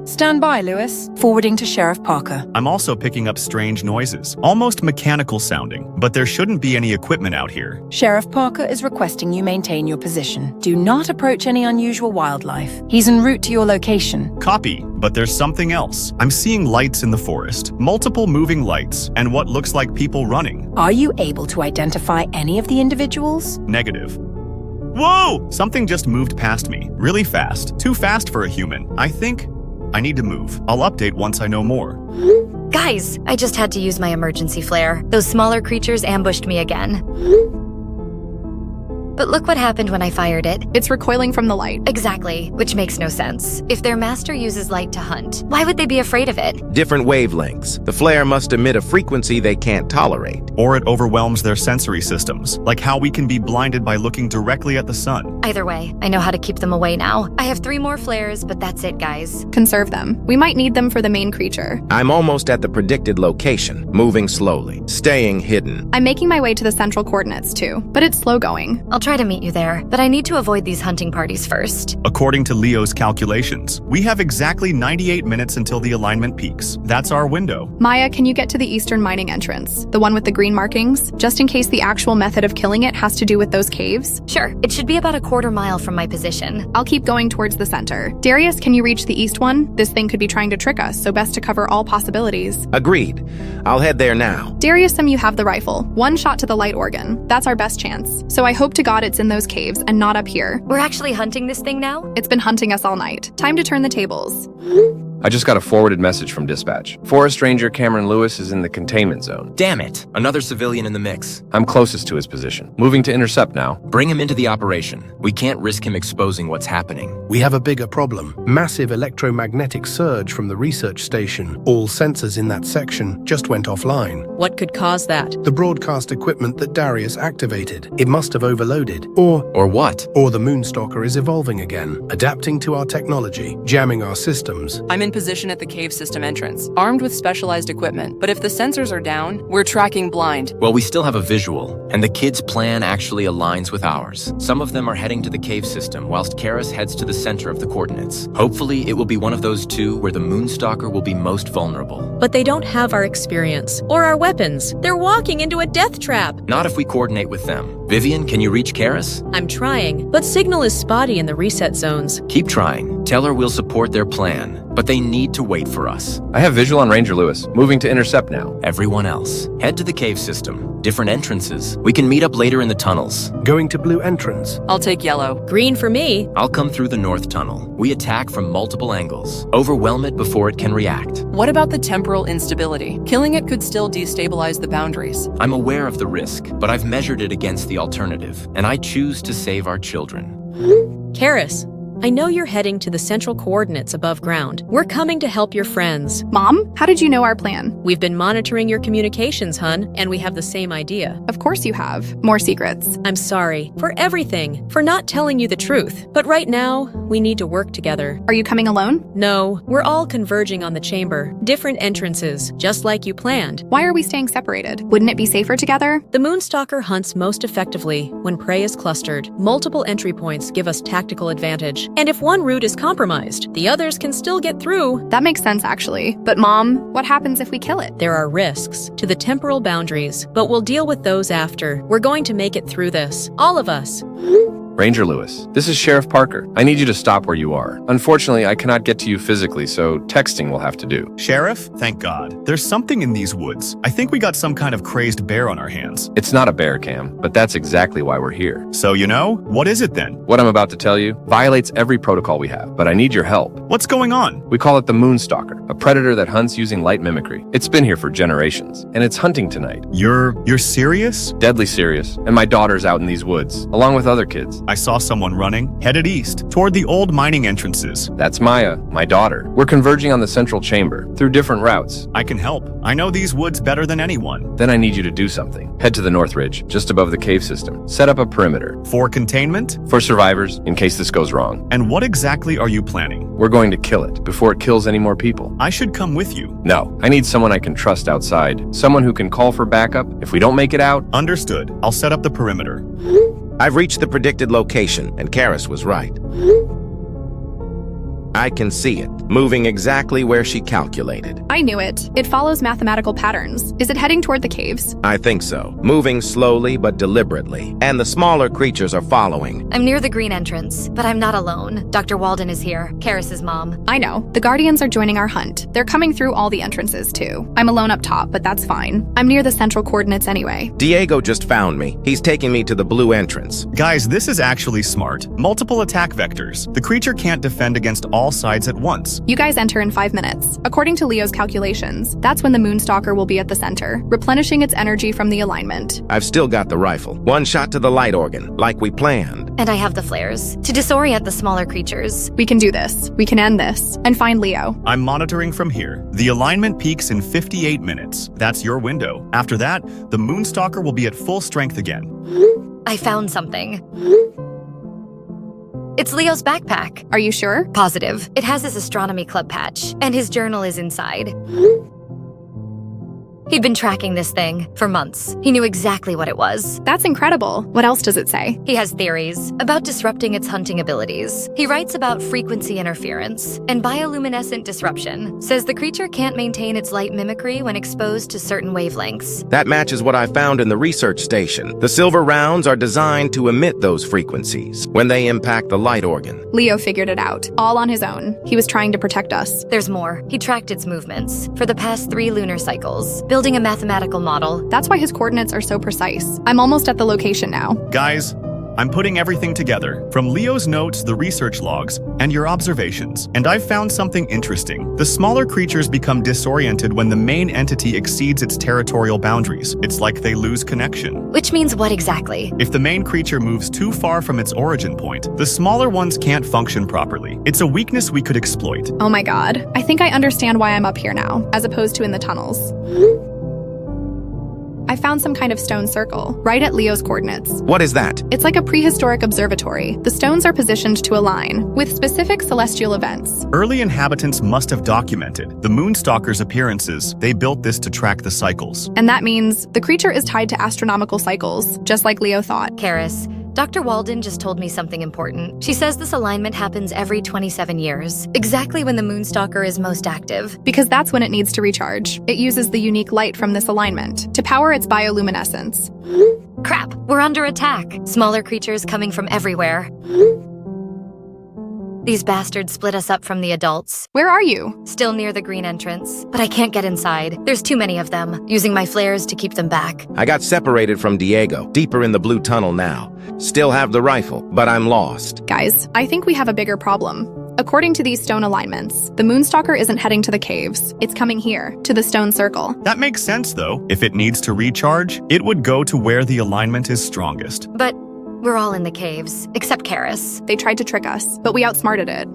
Stand by, Lewis. Forwarding to Sheriff Parker. I'm also picking up strange noises, almost mechanical sounding, but there shouldn't be any equipment out here. Sheriff Parker is requesting you maintain your position. Do not approach any unusual wildlife. He's en route to your location. Copy, but there's something else. I'm seeing lights in the forest, multiple moving lights, and what looks like people running. Are you able to identify any of the individuals? Negative. Whoa! Something just moved past me, really fast. Too fast for a human. I think I need to move. I'll update once I know more. Guys, I just had to use my emergency flare. Those smaller creatures ambushed me again. But look what happened when I fired it. It's recoiling from the light. Exactly, which makes no sense. If their master uses light to hunt, why would they be afraid of it? Different wavelengths. The flare must emit a frequency they can't tolerate. Or it overwhelms their sensory systems, like how we can be blinded by looking directly at the sun. Either way, I know how to keep them away now. I have 3 more flares, but that's it, guys. Conserve them. We might need them for the main creature. I'm almost at the predicted location, moving slowly, staying hidden. I'm making my way to the central coordinates too, but it's slow going. I'll try to meet you there, but I need to avoid these hunting parties first. According to Leo's calculations, we have exactly 98 minutes until the alignment peaks. That's our window. Maya, can you get to the eastern mining entrance? The one with the green markings? Just in case the actual method of killing it has to do with those caves? Sure, it should be about a quarter mile from my position. I'll keep going towards the center. Darius, can you reach the east one? This thing could be trying to trick us, so best to cover all possibilities. Agreed. I'll head there now. Darius, you have the rifle. 1 shot to the light organ. That's our best chance. So I hope to God it's in those caves and not up here. We're actually hunting this thing now? It's been hunting us all night. Time to turn the tables. I just got a forwarded message from dispatch. Forest Ranger Cameron Lewis is in the containment zone. Damn it! Another civilian in the mix. I'm closest to his position. Moving to intercept now. Bring him into the operation. We can't risk him exposing what's happening. We have a bigger problem. Massive electromagnetic surge from the research station. All sensors in that section just went offline. What could cause that? The broadcast equipment that Darius activated. It must have overloaded. Or what? Or the Moonstalker is evolving again, adapting to our technology, jamming our systems. I'm in position at the cave system entrance, armed with specialized equipment. But if the sensors are down, we're tracking blind. Well, we still have a visual, and the kids' plan actually aligns with ours. Some of them are heading to the cave system, whilst Karis heads to the center of the coordinates. Hopefully, it will be one of those two where the Moonstalker will be most vulnerable. But they don't have our experience or our weapons. They're walking into a death trap. Not if we coordinate with them. Vivian, can you reach Karis? I'm trying, but signal is spotty in the reset zones. Keep trying. Tell her we'll support their plan, but they need to wait for us. I have visual on Ranger Lewis. Moving to intercept now. Everyone else, head to the cave system. Different entrances. We can meet up later in the tunnels. Going to blue entrance. I'll take yellow. Green for me. I'll come through the north tunnel. We attack from multiple angles. Overwhelm it before it can react. What about the temporal instability? Killing it could still destabilize the boundaries. I'm aware of the risk, but I've measured it against the alternative, and I choose to save our children. Karis, I know you're heading to the central coordinates above ground. We're coming to help your friends. Mom, how did you know our plan? We've been monitoring your communications, hun, and we have the same idea. Of course you have. More secrets. I'm sorry for everything, for not telling you the truth. But right now, we need to work together. Are you coming alone? No, we're all converging on the chamber. Different entrances, just like you planned. Why are we staying separated? Wouldn't it be safer together? The Moonstalker hunts most effectively when prey is clustered. Multiple entry points give us tactical advantage. And if one route is compromised, the others can still get through. That makes sense, actually. But Mom, what happens if we kill it? There are risks to the temporal boundaries, but we'll deal with those after. We're going to make it through this. All of us. Ranger Lewis, this is Sheriff Parker. I need you to stop where you are. Unfortunately, I cannot get to you physically, so texting will have to do. Sheriff, thank God. There's something in these woods. I think we got some kind of crazed bear on our hands. It's not a bear, Cam, but that's exactly why we're here. So you know? What is it then? What I'm about to tell you violates every protocol we have, but I need your help. What's going on? We call it the Moonstalker, a predator that hunts using light mimicry. It's been here for generations, and it's hunting tonight. You're serious? Deadly serious, and my daughter's out in these woods, along with other kids. I saw someone running, headed east, toward the old mining entrances. That's Maya, my daughter. We're converging on the central chamber, through different routes. I can help. I know these woods better than anyone. Then I need you to do something. Head to the North Ridge, just above the cave system. Set up a perimeter. For containment? For survivors, in case this goes wrong. And what exactly are you planning? We're going to kill it, before it kills any more people. I should come with you. No, I need someone I can trust outside. Someone who can call for backup if we don't make it out. Understood. I'll set up the perimeter. I've reached the predicted location, and Karis was right. I can see it, moving exactly where she calculated. I knew it. It follows mathematical patterns. Is it heading toward the caves? I think so. Moving slowly but deliberately. And the smaller creatures are following. I'm near the green entrance, but I'm not alone. Dr. Walden is here, Karis's mom. I know. The Guardians are joining our hunt. They're coming through all the entrances, too. I'm alone up top, but that's fine. I'm near the central coordinates anyway. Diego just found me. He's taking me to the blue entrance. Guys, this is actually smart. Multiple attack vectors. The creature can't defend against all sides at once. You guys enter in 5 minutes. According to Leo's calculations, that's when the Moonstalker will be at the center, replenishing its energy from the alignment. I've still got the rifle. One shot to the light organ, like we planned. And I have the flares, to disorient the smaller creatures. We can do this. We can end this. And find Leo. I'm monitoring from here. The alignment peaks in 58 minutes. That's your window. After that, the Moonstalker will be at full strength again. I found something. It's Leo's backpack. Are you sure? Positive. It has his astronomy club patch, and his journal is inside. He'd been tracking this thing for months. He knew exactly what it was. That's incredible. What else does it say? He has theories about disrupting its hunting abilities. He writes about frequency interference and bioluminescent disruption. Says the creature can't maintain its light mimicry when exposed to certain wavelengths. That matches what I found in the research station. The silver rounds are designed to emit those frequencies when they impact the light organ. Leo figured it out, all on his own. He was trying to protect us. There's more. He tracked its movements for the past 3 lunar cycles, building a mathematical model. That's why his coordinates are so precise. I'm almost at the location now. Guys, I'm putting everything together, from Leo's notes, the research logs, and your observations. And I've found something interesting. The smaller creatures become disoriented when the main entity exceeds its territorial boundaries. It's like they lose connection. Which means what exactly? If the main creature moves too far from its origin point, the smaller ones can't function properly. It's a weakness we could exploit. Oh my god. I think I understand why I'm up here now, as opposed to in the tunnels. I found some kind of stone circle, right at Leo's coordinates. What is that? It's like a prehistoric observatory. The stones are positioned to align with specific celestial events. Early inhabitants must have documented the Moonstalker's appearances. They built this to track the cycles. And that means the creature is tied to astronomical cycles, just like Leo thought. Karis, Dr. Walden just told me something important. She says this alignment happens every 27 years, exactly when the Moonstalker is most active. Because that's when it needs to recharge. It uses the unique light from this alignment to power its bioluminescence. Crap, we're under attack. Smaller creatures coming from everywhere. These bastards split us up from the adults. Where are you? Still near the green entrance, but I can't get inside. There's too many of them, using my flares to keep them back. I got separated from Diego, deeper in the blue tunnel now. Still have the rifle, but I'm lost. Guys, I think we have a bigger problem. According to these stone alignments, the Moonstalker isn't heading to the caves. It's coming here, to the stone circle. That makes sense, though. If it needs to recharge, it would go to where the alignment is strongest. But we're all in the caves, except Karis. They tried to trick us, but we outsmarted it.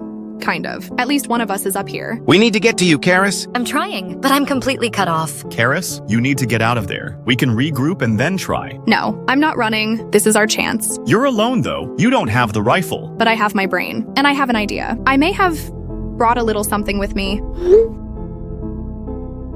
Kind of. At least one of us is up here. We need to get to you, Karis. I'm trying, but I'm completely cut off. Karis, you need to get out of there. We can regroup and then try. No, I'm not running. This is our chance. You're alone, though. You don't have the rifle. But I have my brain, and I have an idea. I may have brought a little something with me.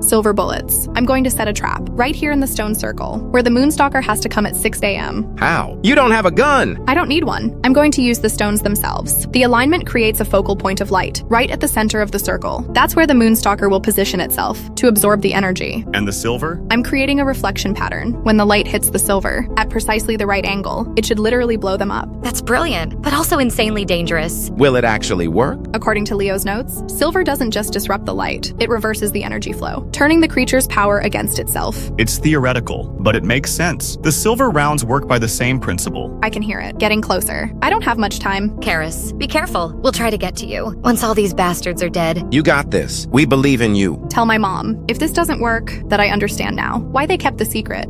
Silver bullets. I'm going to set a trap right here in the stone circle, where the Moonstalker has to come at 6 a.m. How? You don't have a gun! I don't need one. I'm going to use the stones themselves. The alignment creates a focal point of light, right at the center of the circle. That's where the Moonstalker will position itself, to absorb the energy. And the silver? I'm creating a reflection pattern. When the light hits the silver, at precisely the right angle, it should literally blow them up. That's brilliant, but also insanely dangerous. Will it actually work? According to Leo's notes, silver doesn't just disrupt the light, it reverses the energy flow, turning the creature's power against itself. It's theoretical, but it makes sense. The silver rounds work by the same principle. I can hear it, getting closer. I don't have much time. Karis, be careful. We'll try to get to you, once all these bastards are dead. You got this. We believe in you. Tell my mom, if this doesn't work, that I understand now. Why they kept the secret.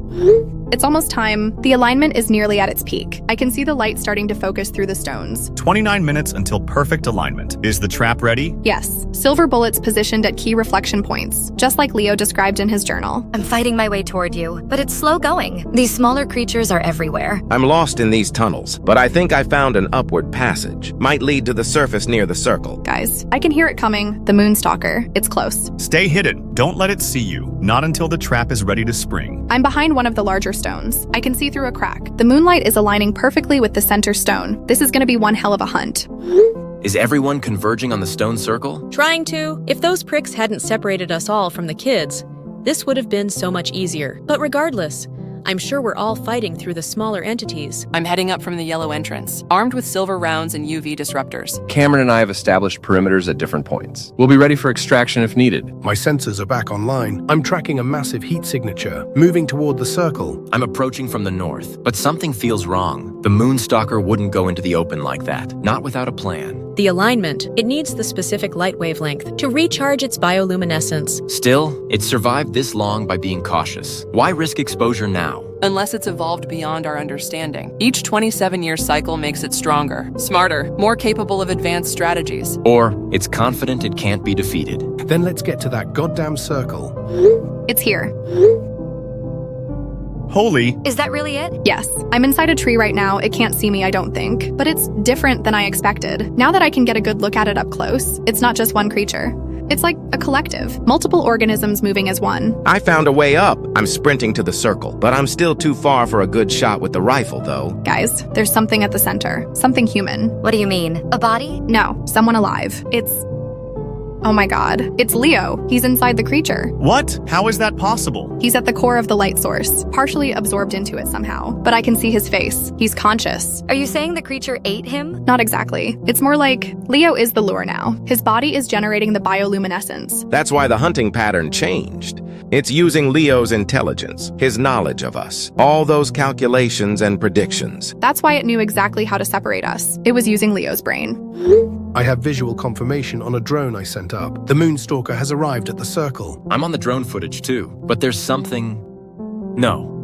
It's almost time. The alignment is nearly at its peak. I can see the light starting to focus through the stones. 29 minutes until perfect alignment. Is the trap ready? Yes. Silver bullets positioned at key reflection points, just like Leo described in his journal. I'm fighting my way toward you, but it's slow going. These smaller creatures are everywhere. I'm lost in these tunnels, but I think I found an upward passage. Might lead to the surface near the circle. Guys, I can hear it coming. The Moonstalker. It's close. Stay hidden. Don't let it see you. Not until the trap is ready to spring. I'm behind one of the larger stones. I can see through a crack. The moonlight is aligning perfectly with the center stone. This is going to be one hell of a hunt. Is everyone converging on the stone circle? Trying to. If those pricks hadn't separated us all from the kids, this would have been so much easier. But regardless, I'm sure we're all fighting through the smaller entities. I'm heading up from the yellow entrance, armed with silver rounds and UV disruptors. Cameron and I have established perimeters at different points. We'll be ready for extraction if needed. My sensors are back online. I'm tracking a massive heat signature, moving toward the circle. I'm approaching from the north, but something feels wrong. The Moonstalker wouldn't go into the open like that, not without a plan. The alignment, it needs the specific light wavelength to recharge its bioluminescence. Still, it survived this long by being cautious. Why risk exposure now? Unless it's evolved beyond our understanding. Each 27-year cycle makes it stronger, smarter, more capable of advanced strategies. Or it's confident it can't be defeated. Then let's get to that goddamn circle. It's here. Holy. Is that really it? Yes. I'm inside a tree right now. It can't see me, I don't think. But it's different than I expected. Now that I can get a good look at it up close, it's not just one creature. It's like a collective, multiple organisms moving as one. I found a way up. I'm sprinting to the circle, but I'm still too far for a good shot with the rifle, though. Guys, there's something at the center. Something human. What do you mean? A body? No, someone alive. Oh my god. It's Leo. He's inside the creature. What? How is that possible? He's at the core of the light source, partially absorbed into it somehow. But I can see his face. He's conscious. Are you saying the creature ate him? Not exactly. It's more like Leo is the lure now. His body is generating the bioluminescence. That's why the hunting pattern changed. It's using Leo's intelligence, his knowledge of us, all those calculations and predictions. That's why it knew exactly how to separate us. It was using Leo's brain. I have visual confirmation on a drone I sent up. The Moonstalker has arrived at the circle. I'm on the drone footage too, but there's something... No.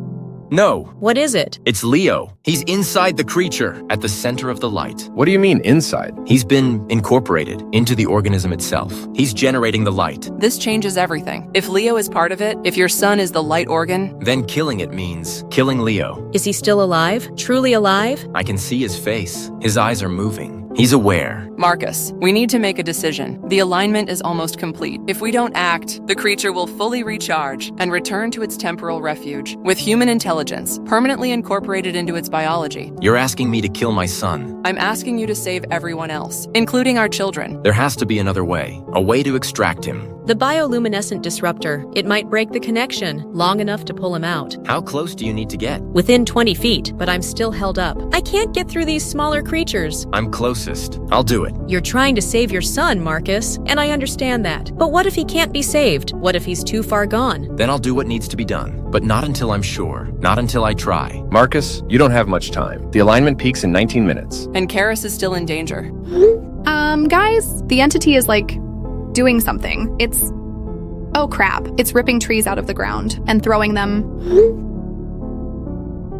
What is it? It's Leo. He's inside the creature, at the center of the light. What do you mean, inside? He's been incorporated into the organism itself. He's generating the light. This changes everything. If Leo is part of it, if your son is the light organ, Then killing it means killing Leo. Is he still alive? Truly alive? I can see his face. His eyes are moving. He's aware. Marcus, we need to make a decision. The alignment is almost complete. If we don't act, the creature will fully recharge and return to its temporal refuge with human intelligence, permanently incorporated into its biology. You're asking me to kill my son. I'm asking you to save everyone else, including our children. There has to be another way. A way to extract him. The bioluminescent disruptor. It might break the connection long enough to pull him out. How close do you need to get? Within 20 feet, but I'm still held up. I can't get through these smaller creatures. I'm closest. I'll do it. You're trying to save your son, Marcus, and I understand that. But what if he can't be saved? What if he's too far gone? Then I'll do what needs to be done. But not until I'm sure. Not until I try. Marcus, you don't have much time. The alignment peaks in 19 minutes. And Karis is still in danger. Guys, the entity is doing something. Oh crap, it's ripping trees out of the ground and throwing them.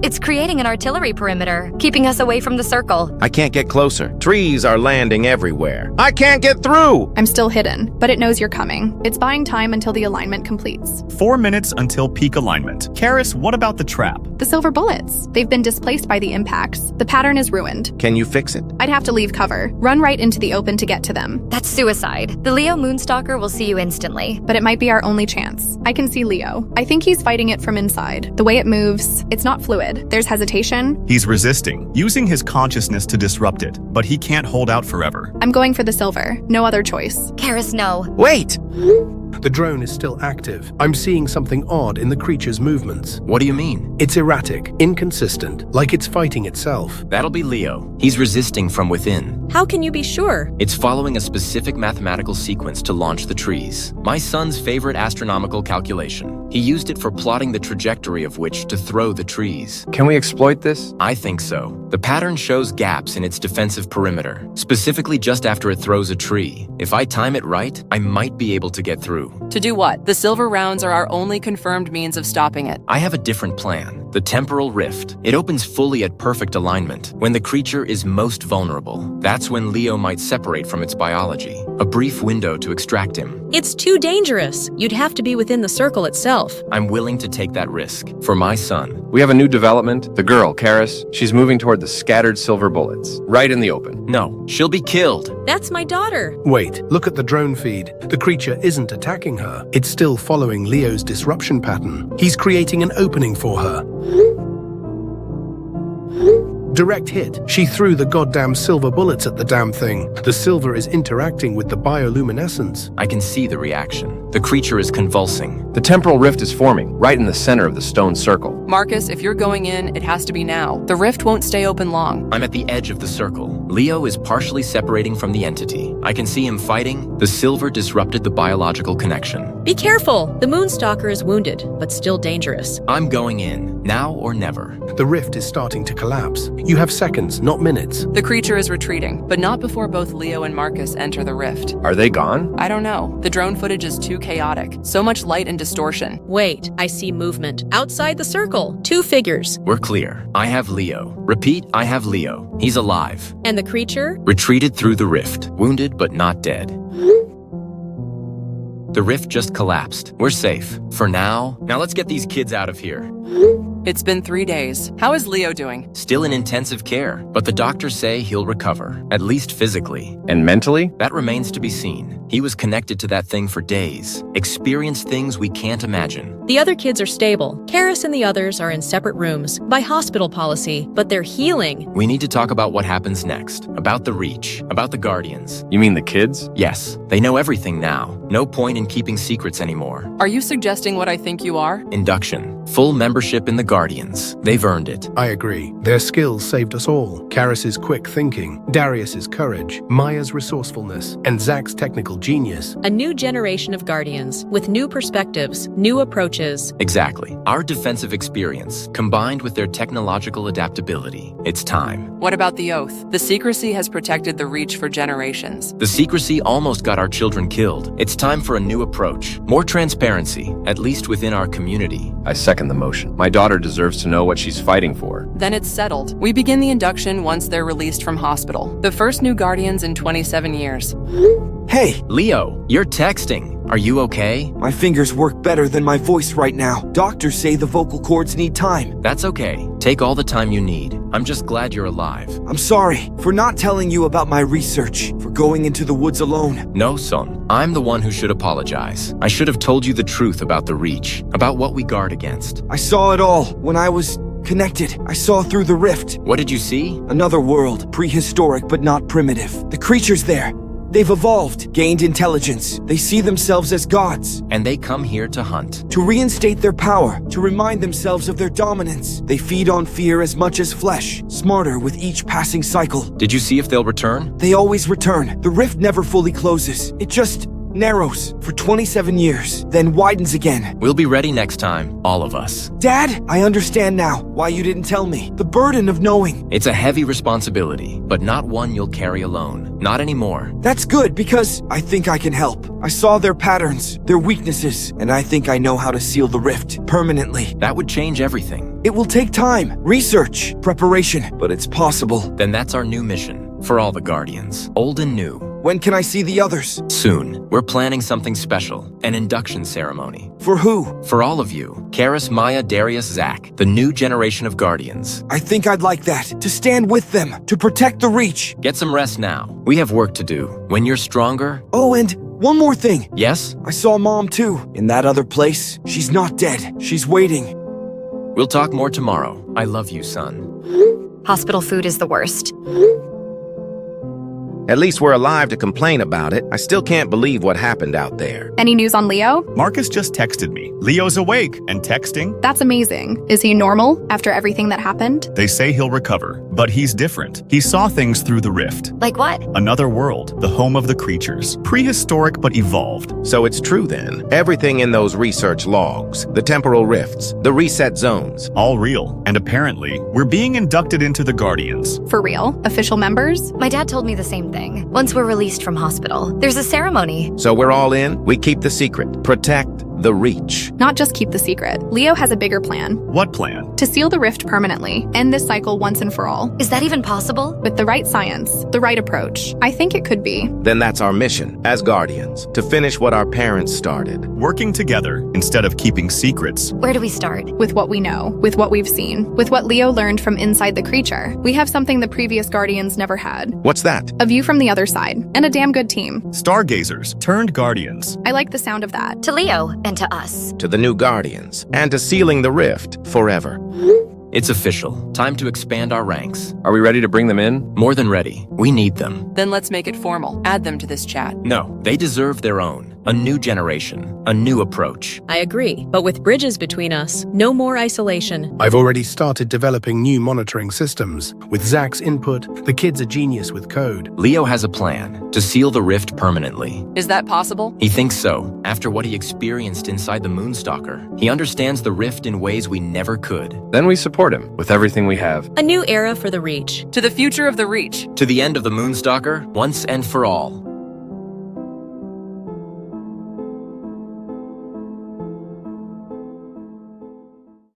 It's creating an artillery perimeter, keeping us away from the circle. I can't get closer. Trees are landing everywhere. I can't get through! I'm still hidden, but it knows you're coming. It's buying time until the alignment completes. 4 minutes until peak alignment. Karis, what about the trap? The silver bullets. They've been displaced by the impacts. The pattern is ruined. Can you fix it? I'd have to leave cover. Run right into the open to get to them. That's suicide. The Leo Moonstalker will see you instantly. But it might be our only chance. I can see Leo. I think he's fighting it from inside. The way it moves, it's not fluid. There's hesitation. He's resisting, using his consciousness to disrupt it, but he can't hold out forever. I'm going for the silver. No other choice. Karis, no. Wait! The drone is still active. I'm seeing something odd in the creature's movements. What do you mean? It's erratic, inconsistent, like it's fighting itself. That'll be Leo. He's resisting from within. How can you be sure? It's following a specific mathematical sequence to launch the trees. My son's favorite astronomical calculation. He used it for plotting the trajectory of which to throw the trees. Can we exploit this? I think so. The pattern shows gaps in its defensive perimeter, specifically just after it throws a tree. If I time it right, I might be able to get through. To do what? The silver rounds are our only confirmed means of stopping it. I have a different plan. The temporal rift. It opens fully at perfect alignment, when the creature is most vulnerable. That's when Leo might separate from its biology. A brief window to extract him. It's too dangerous. You'd have to be within the circle itself. I'm willing to take that risk. For my son. We have a new development. The girl, Karis, she's moving toward the scattered silver bullets. Right in the open. No, she'll be killed. That's my daughter. Wait, look at the drone feed. The creature isn't attacking her. It's still following Leo's disruption pattern. He's creating an opening for her. Direct hit. She threw the goddamn silver bullets at the damn thing. The silver is interacting with the bioluminescence. I can see the reaction. The creature is convulsing. The temporal rift is forming, right in the center of the stone circle. Marcus, if you're going in, it has to be now. The rift won't stay open long. I'm at the edge of the circle. Leo is partially separating from the entity. I can see him fighting. The silver disrupted the biological connection. Be careful. The Moonstalker is wounded, but still dangerous. I'm going in, now or never. The rift is starting to collapse. You have seconds, not minutes. The creature is retreating, but not before both Leo and Marcus enter the rift. Are they gone? I don't know. The drone footage is too chaotic. So much light and distortion. Wait, I see movement. Outside the circle. 2 figures. We're clear. I have Leo. Repeat, I have Leo. He's alive. And the creature? Retreated through the rift. Wounded but not dead. The rift just collapsed. We're safe. For now. Now let's get these kids out of here. It's been 3 days. How is Leo doing? Still in intensive care, but the doctors say he'll recover, at least physically. And mentally? That remains to be seen. He was connected to that thing for days, experienced things we can't imagine. The other kids are stable. Karis and the others are in separate rooms, by hospital policy, but they're healing. We need to talk about what happens next, about the Reach, about the Guardians. You mean the kids? Yes, they know everything now. No point in keeping secrets anymore. Are you suggesting what I think you are? Induction. Full membership in the Guardians. They've earned it. I agree. Their skills saved us all. Karis's quick thinking, Darius's courage, Maya's resourcefulness, and Zach's technical genius. A new generation of Guardians, with new perspectives, new approaches. Exactly. Our defensive experience, combined with their technological adaptability. It's time. What about the oath? The secrecy has protected the Reach for generations. The secrecy almost got our children killed. It's time for a new approach. More transparency, at least within our community. I second the motion. My daughter deserves to know what she's fighting for. Then it's settled. We begin the induction once they're released from hospital. The first new Guardians in 27 years. Hey! Leo, you're texting. Are you okay? My fingers work better than my voice right now. Doctors say the vocal cords need time. That's okay. Take all the time you need. I'm just glad you're alive. I'm sorry for not telling you about my research, for going into the woods alone. No, son. I'm the one who should apologize. I should have told you the truth about the Reach, about what we guard against. I saw it all when I was connected. I saw through the rift. What did you see? Another world, prehistoric but not primitive. The creatures there, they've evolved, gained intelligence. They see themselves as gods. And they come here to hunt. To reinstate their power, to remind themselves of their dominance. They feed on fear as much as flesh, smarter with each passing cycle. Did you see if they'll return? They always return. The rift never fully closes. It just narrows for 27 years, then widens again. We'll be ready next time, all of us. Dad, I understand now why you didn't tell me. The burden of knowing. It's a heavy responsibility, but not one you'll carry alone. Not anymore. That's good, because I think I can help. I saw their patterns, their weaknesses, and I think I know how to seal the rift permanently. That would change everything. It will take time, research, preparation, but it's possible. Then that's our new mission, for all the Guardians, old and new. When can I see the others? Soon. We're planning something special, an induction ceremony. For who? For all of you. Karis, Maya, Darius, Zach, the new generation of Guardians. I think I'd like that, to stand with them, to protect the Reach. Get some rest now. We have work to do. When you're stronger... Oh, and one more thing. Yes? I saw Mom too, in that other place. She's not dead. She's waiting. We'll talk more tomorrow. I love you, son. Hospital food is the worst. At least we're alive to complain about it. I still can't believe what happened out there. Any news on Leo? Marcus just texted me. Leo's awake and texting. That's amazing. Is he normal after everything that happened? They say he'll recover, but he's different. He saw things through the rift. Like what? Another world, the home of the creatures. Prehistoric but evolved. So it's true then. Everything in those research logs, the temporal rifts, the reset zones. All real. And apparently, we're being inducted into the Guardians. For real? Official members? My dad told me the same thing. Once we're released from hospital, there's a ceremony. So we're all in? We keep the secret. Protect the Reach. Not just keep the secret. Leo has a bigger plan. What plan? To seal the rift permanently, end this cycle once and for all. Is that even possible? With the right science, the right approach. I think it could be. Then that's our mission, as Guardians, to finish what our parents started. Working together instead of keeping secrets. Where do we start? With what we know, with what we've seen, with what Leo learned from inside the creature. We have something the previous Guardians never had. What's that? A view from the other side, and a damn good team. Stargazers turned Guardians. I like the sound of that. To Leo and to us. To the new Guardians, and to sealing the rift forever. It's official. Time to expand our ranks. Are we ready to bring them in? More than ready. We need them. Then let's make it formal. Add them to this chat. No, they deserve their own. A new generation. A new approach. I agree, but with bridges between us, no more isolation. I've already started developing new monitoring systems. With Zach's input, the kid's a genius with code. Leo has a plan to seal the rift permanently. Is that possible? He thinks so. After what he experienced inside the Moonstalker, he understands the rift in ways we never could. Then we support him with everything we have. A new era for the Reach. To the future of the Reach. To the end of the Moonstalker, once and for all.